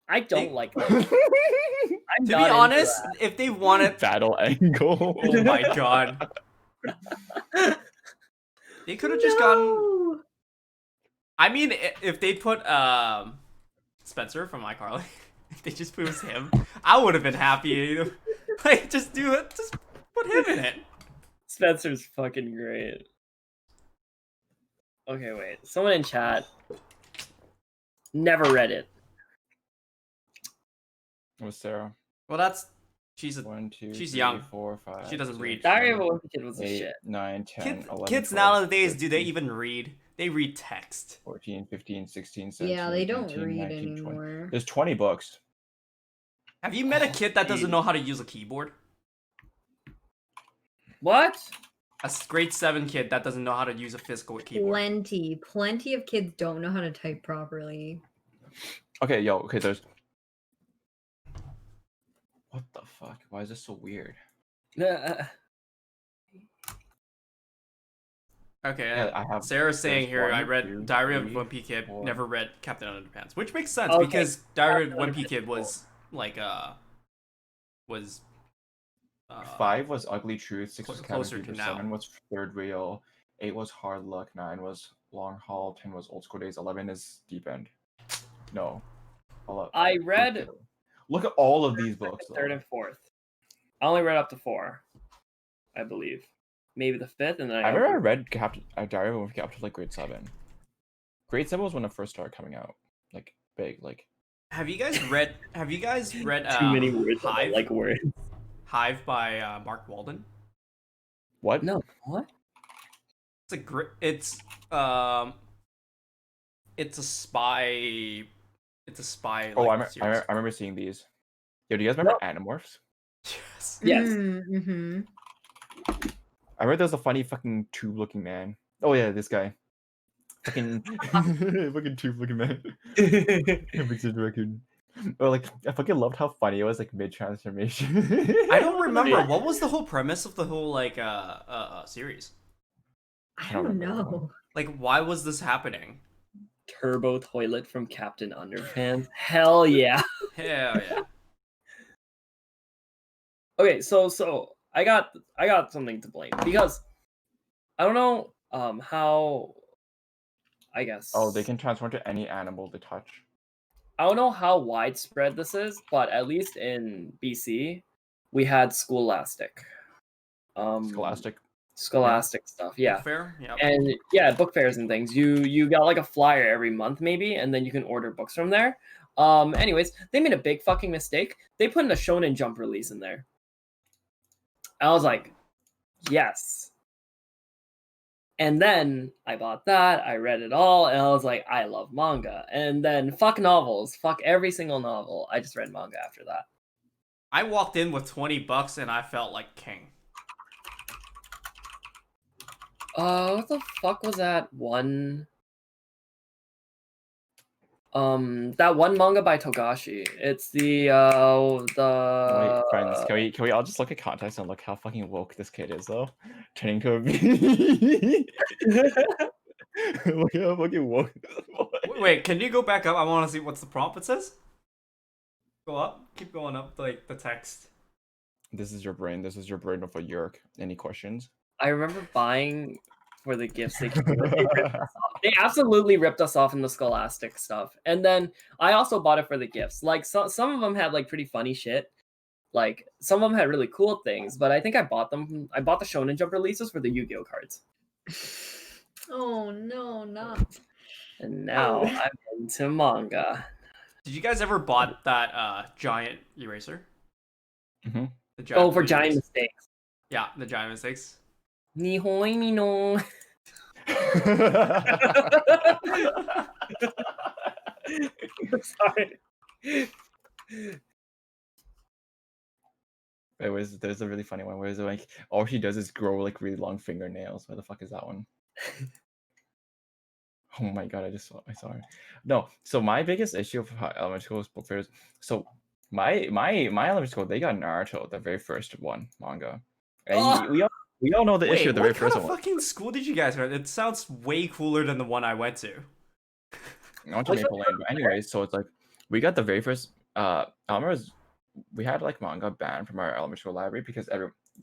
I don't like that. I'm To not be into honest, that. if they wanted, Battle angle. oh my god, they could have just gotten. No! I mean, if they put Spencer from iCarly, if they just put him, I would have been happy. Like, just do it. Just put him in it. Spencer's fucking great. Okay, wait. Someone in chat never read it. What's Sarah? Well, she's 1, 2, she's 3, young. 4, 5. She doesn't 6, read. Diary of a 7, Wimpy Kid was a 8, shit. 9, 10, Kids, 11, kids 12, nowadays, do they 13, even read? They read text. 14, 15, 16, 17, Yeah, they don't 18, read 19, 20. anymore. There's 20 books. Have you met a kid that doesn't Jeez. know how to use a keyboard? What? A grade 7 kid that doesn't know how to use a physical keyboard. Plenty of kids don't know how to type properly. Okay, okay, there's what the fuck? Why is this so weird? Okay, Yeah, I have Sarah's saying there's here, I 1, read 2, Diary of 3, Wimpy Kid, 4. never read Captain Underpants, which makes sense Okay, because Diary of Captain Wimpy Kid Underpants, was like 5 was Ugly Truth, 6 was closer Cabin to Fever, now. 7 was Third Wheel, 8 was Hard Luck, 9 was Long Haul, 10 was Old School Days, 11 is Deep End. No. I read Look at all of these books. third though. and fourth. I only read up to 4, I believe. Maybe the 5th, and then I remember I read Diary of Captain like grade 7. Grade 7 was when it first started coming out, like big, like. Have you guys read too many words. Hive? Like words. Hive by Mark Walden? What? No, what? It's a spy. It's a spy. Oh, Like, I series. remember seeing these. Yo, do you guys remember Animorphs? Yes. Yes. Mm-hmm. I heard there's a funny fucking tube-looking man. Oh yeah, this guy. Fucking fucking tube-looking man. Mixed raccoon. Or like, I fucking loved how funny it was, like mid-transformation. I don't remember Yeah. what was the whole premise of the whole like series. I don't don't remember that one. know. Like, why was this happening? Turbo toilet from Captain Underpants. Hell yeah. Hell yeah. Okay, so I got something to blame because I don't know how, I guess. Oh, they can transform to any animal they touch. I don't know how widespread this is, but at least in BC, we had Scholastic. Scholastic stuff, yeah. Fair. Yeah. And yeah, book fairs and things. You got like a flyer every month maybe, and then you can order books from there. Anyways, they made a big fucking mistake. They put in a Shonen Jump release in there. I was like, yes. And then I bought that, I read it all, and I was like, I love manga. And then fuck novels, fuck every single novel. I just read manga after that. I walked in with $20 and I felt like king. What the fuck was that one? That one manga by Togashi. It's the Wait, friends, can we all just look at context and look how fucking woke this kid is though? Turning to a bee. Look how fucking woke this boy. Wait, can you go back up? I want to see what's the prompt it says. Go up. Keep going up, like the text. This is your brain. This is your brain of a yerk. Any questions? I remember buying for the gifts. They absolutely ripped us off in the Scholastic stuff. And then I also bought it for the gifts. Like some of them had like pretty funny shit. Like some of them had really cool things, but I think I bought the Shonen Jump releases for the Yu-Gi-Oh cards. Oh no, not. And now I'm into manga. Did you guys ever bought that giant eraser? Mm-hmm. The giant for giant mistakes. Yeah, the giant mistakes. Nihoi mi no. Sorry. There's a really funny one where it's like all she does is grow like really long fingernails. Where the fuck is that one? Oh my god, I saw it. No, so my biggest issue of elementary school is book fairs. So my elementary school, they got Naruto, the very first one manga. And we all know the issue of the very first one. What kind of fucking school did you guys go to? It sounds way cooler than the one I went to. I went to Maple Lane, but anyways, so it's like we got the very first I remember we had like manga banned from our elementary school library because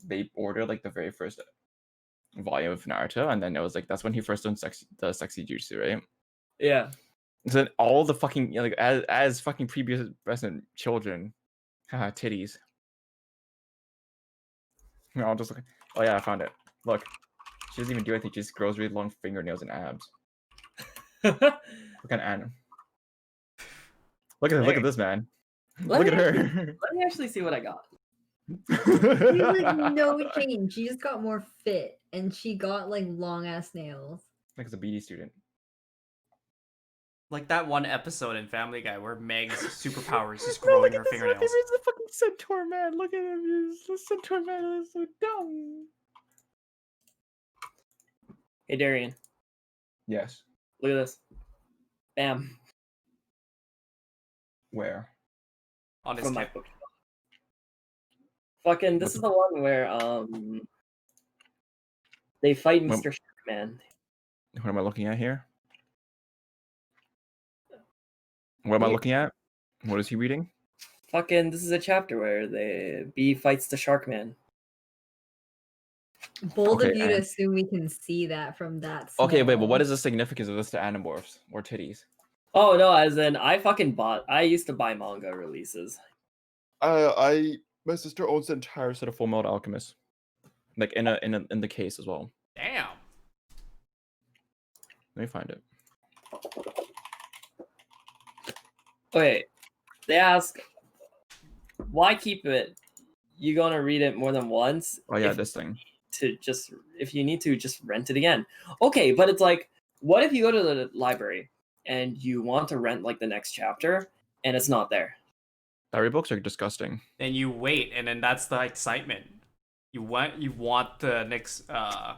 they ordered like the very first volume of Naruto, and then it was like that's when he first done the sexy jutsu, right? Yeah. So then all the fucking like as fucking prepubescent children, haha, titties. I'll just look. Oh yeah, I found it. Look, she doesn't even do anything. She just grows really long fingernails and abs. Look at Anna. Look at this man. Look at her. Let me actually see what I got. She was no change. She just got more fit, and she got like long ass nails. Like as a BD student. Like that one episode in Family Guy where Meg's superpower is just growing her fingernails. My favorite's the fucking centaur man. Look at him. The centaur man is so dumb. Hey Darian, Yes. look at this. Bam. Where? On his From my tip. book. Fucking, this is the one where they fight Mr. Sharkman. What am I looking at here? What am I looking at? What is he reading? Fucking, this is a chapter where the bee fights the Sharkman. Bold Okay, of you to and- assume we can see that from that. Okay, wait, but small. what is the significance of this to Animorphs or titties? Oh no, as in I used to buy manga releases. I My sister owns the entire set of Full Metal Alchemist, like in the case as well. Damn. Let me find it. Wait, they ask, why keep it? You gonna read it more than once? Oh yeah, If this thing. if you need to, just rent it again. Okay, but it's like, what if you go to the library and you want to rent like the next chapter and it's not there? Diary books are disgusting. Then you wait, and then that's the excitement. You want the next the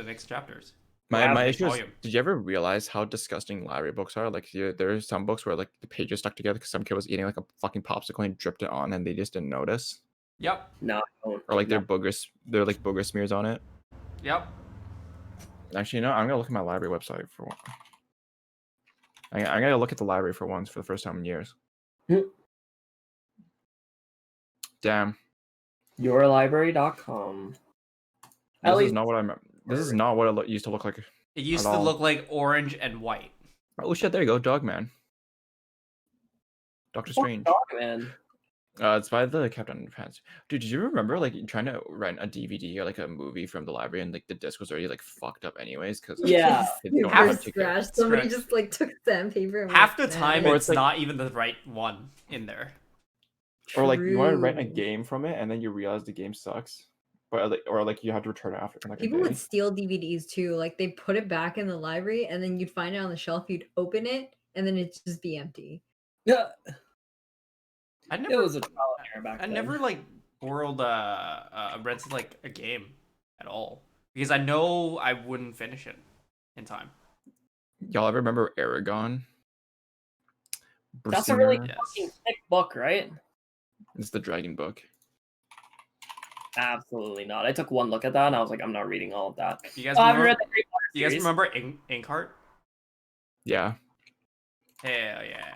next chapters. My issue is, volume. did you ever realize how disgusting library books are? Like, there are some books where like the pages stuck together because some kid was eating like a fucking popsicle and dripped it on, and they just didn't notice. Yep. No, I don't. Or like No. they're like booger smears on it. Yep. Actually, I'm gonna look at my library website for one. I'm gonna look at the library for once for the first time in years. Damn. Yourlibrary.com. This is not what I remember. This is not what it used to look like. It used At to all. look like orange and white. Oh shit! There you go, Dogman. Doctor Strange. Man. It's by the Captain Underpants. Dude, did you remember like trying to rent a DVD or like a movie from the library and like the disc was already like fucked up anyways? Because Yeah. don't know how Super to take care of it. scratched. Somebody Scratched. just like took sandpaper. And Half the went, time, "Nah." Or it's it's like- not even the right one in there. Or like you want to rent a True. game from it and then you realize the game sucks, but like or like you have to return it after like People a day. would steal DVDs too. Like they put it back in the library, and then you'd find it on the shelf. You'd open it, and then it'd just be empty. Yeah. I It never was a trial and error back I then. never like borrowed rented like a game at all because I know I wouldn't finish it in time. Y'all ever remember Aragon? That's a really Bersinger? Yes. fucking thick book, right? It's the dragon book. Absolutely not. I took one look at that and I was like, I'm not reading all of that. You guys Oh, I haven't remember? read the Harry Potter You guys series. remember Inkheart? Yeah. Hell yeah.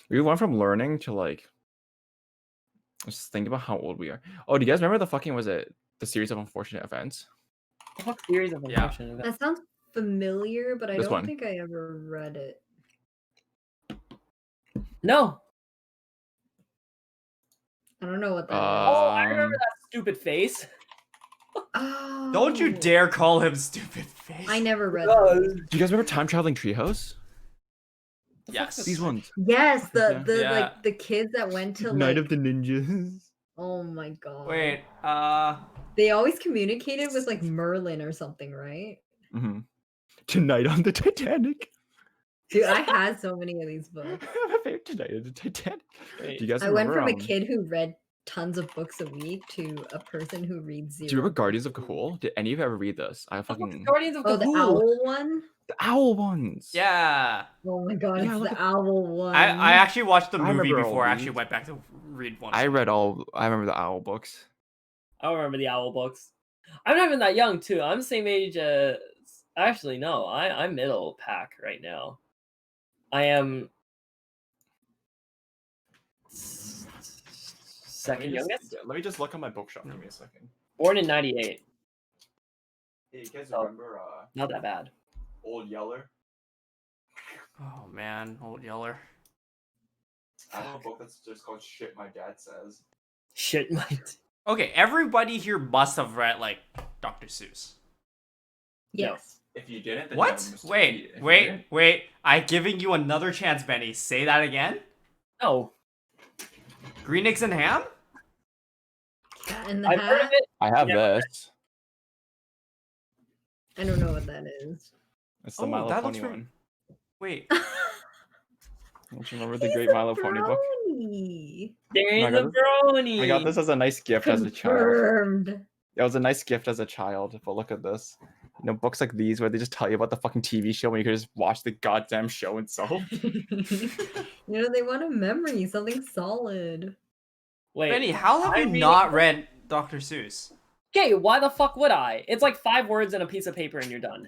We went from learning to like just think about how old we are. Oh, do you guys remember the series of unfortunate events? The fuck series of Yeah. unfortunate events? That sounds familiar, but I This don't one. think I ever read it. No. I don't know what that is. Oh, I remember Um, that stupid face. Oh, Don't you dare call him stupid face. I never read Oh, those. Do you guys remember Time Traveling Treehouse? Yes. These ones. Yes, Yeah. the Yeah. like the kids that went to Night like. of the Ninjas. Oh my god. Wait. They always communicated with like Merlin or something, right? Mm-hmm. Tonight on the Titanic. Dude, I had so many of these books. My favorite Tonight on the Titanic. Wait. Do you guys I went remember? from a kid who read tons of books a week to a person who reads zero. Do you remember books Guardians a of week. Cahul? Did any of you ever read this? I The fuck's fucking Guardians of Oh, the Cahul? owl one? the owl ones. yeah. Oh my god, Yeah, it's look the at- owl one. I actually watched the I movie remember all before I actually these. went back to read one. I remember the owl books. I remember the owl books. I'm not even that young too. I'm the same age as actually no, I'm middle pack right now. I am second youngest. Let me just look on my bookshelf. Give me a second. Born in 98. Hey, you guys Oh. remember Not that bad. Old Yeller? Oh man, Old Yeller. I have a book that's just called Shit My Dad Says. Shit might. Okay, everybody here must have read like Dr. Seuss. Yes. If you didn't, then What? Wait. I'm giving you another chance, Benny. Say that again. No. Green eggs and ham? Cat in the I've heard of Hat? it. I have Never read this. I don't know what that is. It's the Oh, Milo that looks Pony very- one. Wait. Don't you remember the He's Great a Milo Pony book? brownie. There's I a got brony. I got this as a nice gift as a child. Confirmed. It was a nice gift as a child, but look at this. You know, books like these where they just tell you about the fucking TV show when you could just watch the goddamn show itself. You know, they want a memory, something solid. Wait. Benny, how have I'm you reading- not read Dr. Seuss? Okay, why the fuck would I? It's like 5 words and a piece of paper and you're done.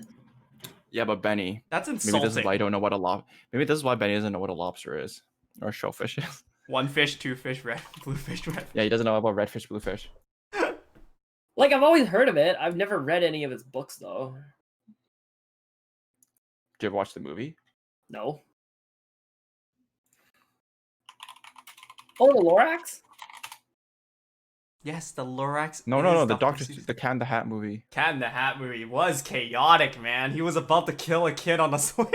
Yeah, but Benny, That's maybe insulting. this is why I don't know what a Maybe this is why Benny doesn't know what a lobster is or a shellfish is. One fish, two fish, red, blue fish, red. Yeah, he doesn't know about redfish, bluefish. Like I've always heard of it. I've never read any of his books though. Did you ever watch the movie? No. Oh, the Lorax? Yes, the Lorax. No. is The Dr. Doctor, Seuss. the Cat in the Hat movie. Cat in the Hat movie was chaotic, man. He was about to kill a kid on a swing.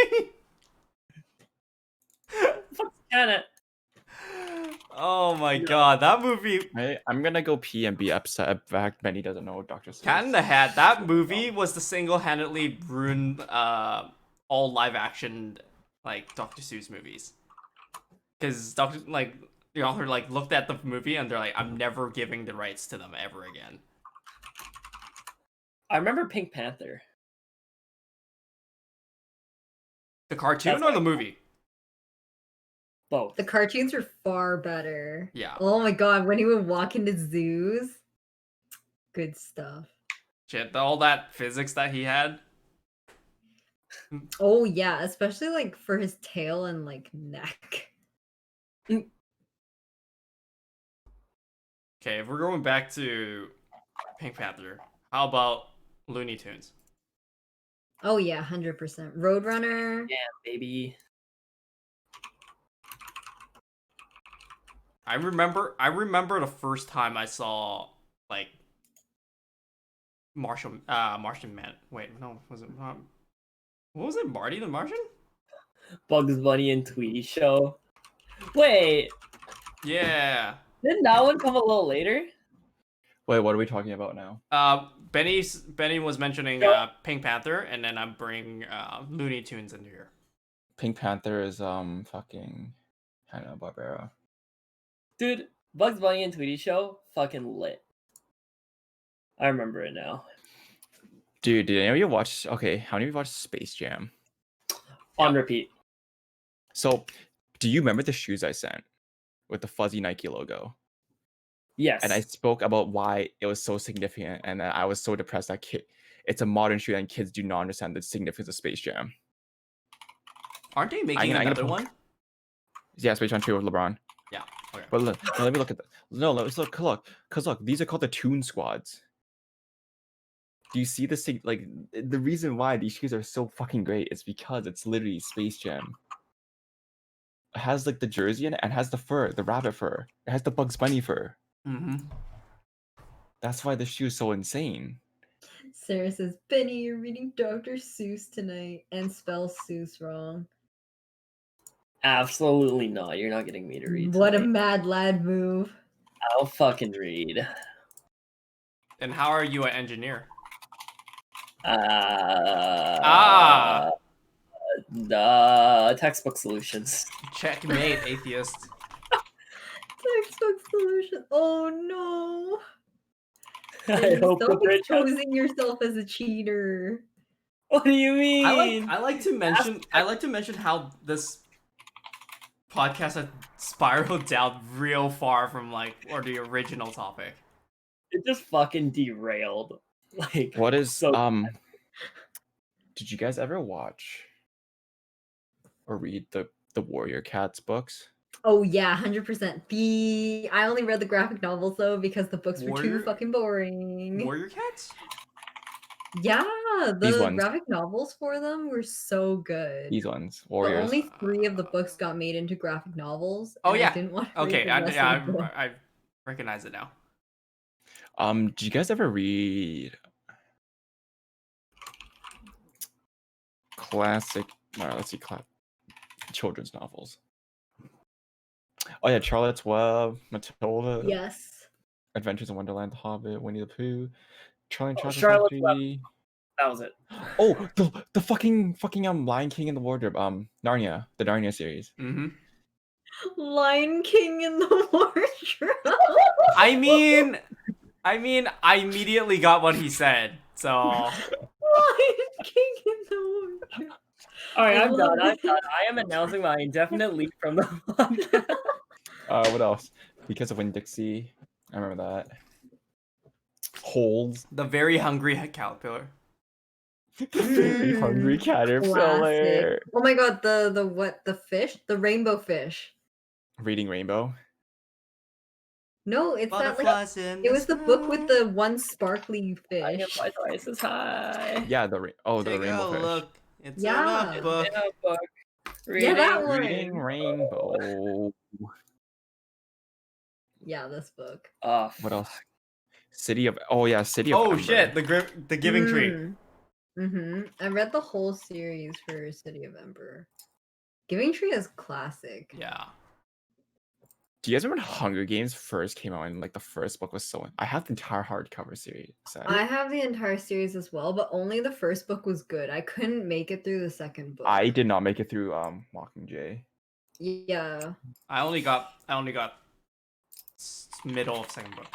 Fuck's Janet. Oh my god, that movie. I'm gonna go pee and be upset. In fact, Benny doesn't know Doctor Seuss. Cat in the Hat. That movie was the single-handedly ruined all live-action like Dr. Seuss movies. Because the author looked at the movie and they're like, I'm never giving the rights to them ever again. I remember Pink Panther. The cartoon That's or the like- movie? Both. The cartoons were far better. Yeah. Oh my god, when he would walk into zoos. Good stuff. Shit, all that physics that he had. Oh yeah, especially like for his tail and like neck. Okay, if we're going back to Pink Panther, how about Looney Tunes? Oh yeah, 100%. Roadrunner. Yeah, baby. I remember the first time I saw like Martian Man. Wait, no, was it what was it? Marty the Martian? Bugs Bunny and Tweety show. Wait, Yeah. didn't that one come a little later? Wait, what are we talking about now? Benny was mentioning Pink Panther, and then I'm bringing Looney Tunes into here. Pink Panther is fucking Hanna-Barbera. Dude, Bugs Bunny and Tweety show, fucking lit. I remember it now. Dude, did any of you watch? Okay, how many of you watched Space Jam? On repeat. So, do you remember the shoes I sent with the fuzzy Nike logo? Yes. And I spoke about why it was so significant, and that I was so depressed that it's a modern shoe, and kids do not understand the significance of Space Jam. Aren't they making another one? Yeah, Space Jam 2 with LeBron. Yeah. Okay. But look, let me look at that. No, let's look, because look, these are called the Toon Squads. Do you see this thing? Like, the reason why these shoes are so fucking great is because it's literally Space Jam. It has like the jersey in it, and it has the fur, the rabbit fur. It has the Bugs Bunny fur. Mm-hmm. That's why the shoe is so insane. Sarah says, Benny, you're reading Dr. Seuss tonight and spells Seuss wrong. Absolutely not. You're not getting me to read. What a tonight. mad lad move. I'll fucking read. And how are you an engineer? Textbook solutions. Checkmate, atheist. Textbook solution. Oh no. I Benny, hope the stop bridge has- exposing yourself as a cheater. What do you mean? I like to mention how this podcast has spiraled down real far from the original topic. It just fucking derailed. Like, What is so did you guys ever watch or read the Warrior Cats books? Oh yeah, 100%. I only read the graphic novels though because the books were too fucking boring. Warrior Cats? Yeah, These the ones. graphic novels for them were so good. These ones, But Warriors. only 3 of the books got made into graphic novels. Oh, and yeah. I didn't want to Okay, read the rest of the book. I recognize it now. Did you guys ever read classic? Let's see, children's novels. Oh yeah, Charlotte's Web, Matilda, Yes. Adventures in Wonderland, The Hobbit, Winnie the Pooh, Charlie and Chocolate Charlotte's Web. Factory. that was it. Oh, the fucking Lion King and the Wardrobe, Narnia, the Narnia series. Mm-hmm. Lion King in the Wardrobe. I mean, I immediately got what he said. So Lion King in the Wardrobe. All right, I I'm love done. it. I am announcing my indefinite leave from the podcast. What else? Because of Winn-Dixie, I remember that. Holes. the very hungry caterpillar. Very hungry caterpillar. Classic. Oh my god, the fish? The rainbow fish. Reading Rainbow. No, it's that like in it was the book with the one sparkly I am fish. my twice as high. Yeah, the Rainbow Fish. Look. It's Yeah. in a book. In a book. Yeah, that one. Reading Rainbow. Yeah, this book. What else? City of City of Oh Ember. shit, the Giving Tree. Mm-hmm. I read the whole series for City of Ember. Giving Tree is classic. Yeah. Do you guys remember when Hunger Games first came out and like the first book was so? I have the entire hardcover series set. I have the entire series as well, but only the first book was good. I couldn't make it through the second book. I did not make it through Mockingjay. Yeah. I only got middle of second book.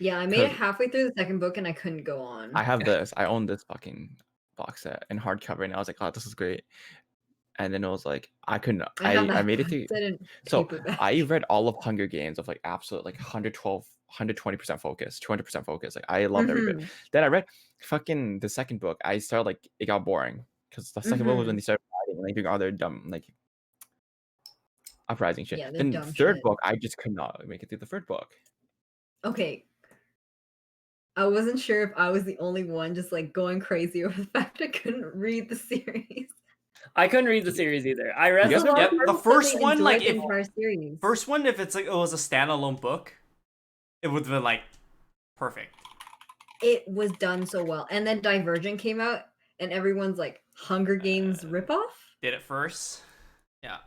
Yeah, I made it 'Cause- halfway through the second book and I couldn't go on. I have this. I own this fucking box set in hardcover, and I was like, "Oh, this is great." And then it was like, I couldn't. have I that made it box through. set in So paperback. I read all of Hunger Games of like absolute like 112, 120% focus, 200% focus. Like I loved every bit. Mhm. Then I read fucking the second book. I started like it got boring because the second book was when they started fighting and like doing all their dumb like uprising shit. Yeah, they're Then dumb third shit. book, I just could not make it through the third book. Okay. I wasn't sure if I was the only one just like going crazy over the fact I couldn't read the series. I couldn't read the series either. I read guys the remember- Yeah, the people first said they one, like, enjoyed the if- entire series. First one, if it's like it was a standalone book, it would have been like perfect. It was done so well. And then Divergent came out and everyone's like Hunger Games ripoff. Did it first. Yeah.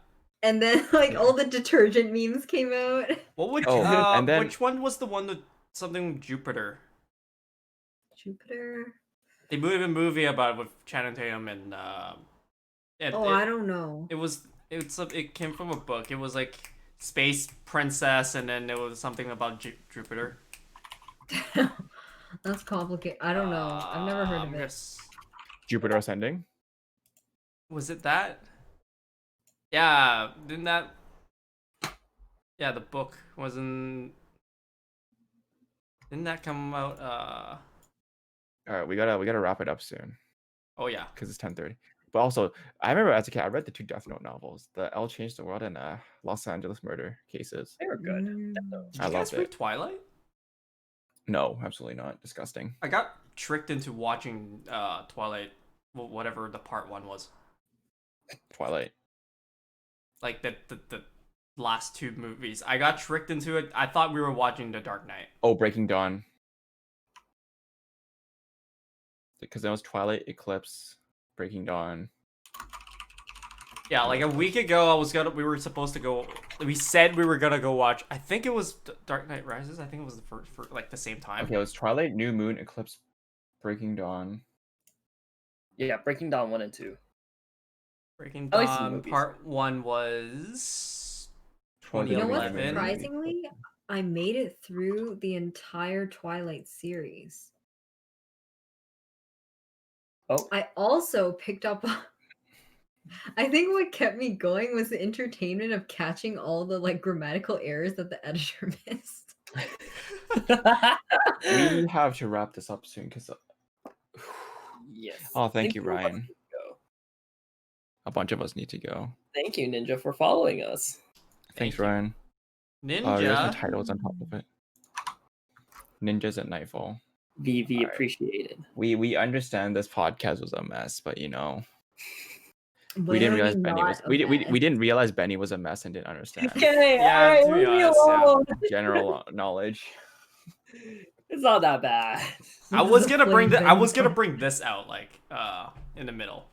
And then like all the detergent memes came out. What would Oh, and then- which one was the one with something Jupiter? Jupiter. They made a movie about it with Channing Tatum and I don't know. it came from a book. It was like Space Princess, and then it was something about Jupiter. That's complicated. I don't know. I've never heard of it. Jupiter Ascending. Was it that? Yeah, didn't that? Yeah, the book wasn't. Didn't that come out? All right, we gotta wrap it up soon Oh yeah. because it's 10:30. But also, I remember as a kid, I read the two Death Note novels, the L Changed the World and Los Angeles Murder Cases. They were good. Mm. Did I you guys loved read it. Twilight? No, absolutely not. Disgusting. I got tricked into watching Twilight, whatever the part one was. Twilight. Like the last two movies. I got tricked into it. I thought we were watching The Dark Knight. Oh, Breaking Dawn. Because that was Twilight, Eclipse, Breaking Dawn. Yeah, like a week ago, we were supposed to go. We said we were gonna go watch. I think it was Dark Knight Rises. I think it was the first, for like the same time. Okay, it was Twilight, New Moon, Eclipse, Breaking Dawn. Yeah, Breaking Dawn 1 and 2. Breaking At least in the Dawn movies. Part 1 was Twilight, You know what? 2011. Surprisingly, I made it through the entire Twilight series. Oh, I also picked up. I think what kept me going was the entertainment of catching all the like grammatical errors that the editor missed. We have to wrap this up soon because. yes. Oh, thank you, a lot of Ryan. people go. A bunch of us need to go. Thank you, Ninja, for following us. Thanks, you. Ryan. There's my Ninja. titles on top of it. Ninjas at Nightfall. VV Alright. appreciated. We understand this podcast was a mess, but you know, we When didn't are realize we Benny was not a we mess? didn't realize Benny was a mess and didn't understand. Okay, Yeah, alright, to be leave me honest, yeah. alone. General knowledge. It's not that bad. I This was is a gonna bring flame I was Benny gonna bring this out like in the middle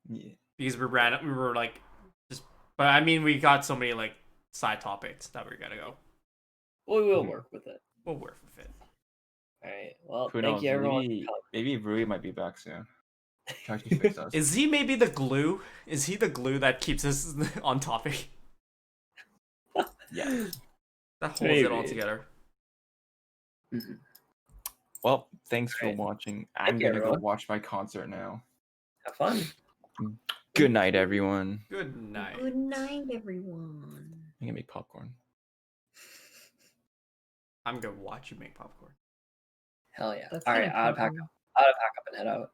Yeah. because we were like just, but I mean we got so many like side topics that we're gonna go. We will work with it. We'll work with it. Alright, well, Who thank knows? you everyone. Maybe Rui might be back soon. Try to fix us. Is he maybe the glue? Is he the glue that keeps us on topic? Yeah. That holds it all Maybe. together. Mhm. Well, thanks for Alright. watching. I'm Thank you, gonna go everyone. watch my concert now. Have fun. Good night, everyone. Good night. Good night, everyone. I'm gonna make popcorn. I'm gonna watch you make popcorn. Hell yeah. That's Alright, kinda I'll pack creepy. up. I'll pack up and head out.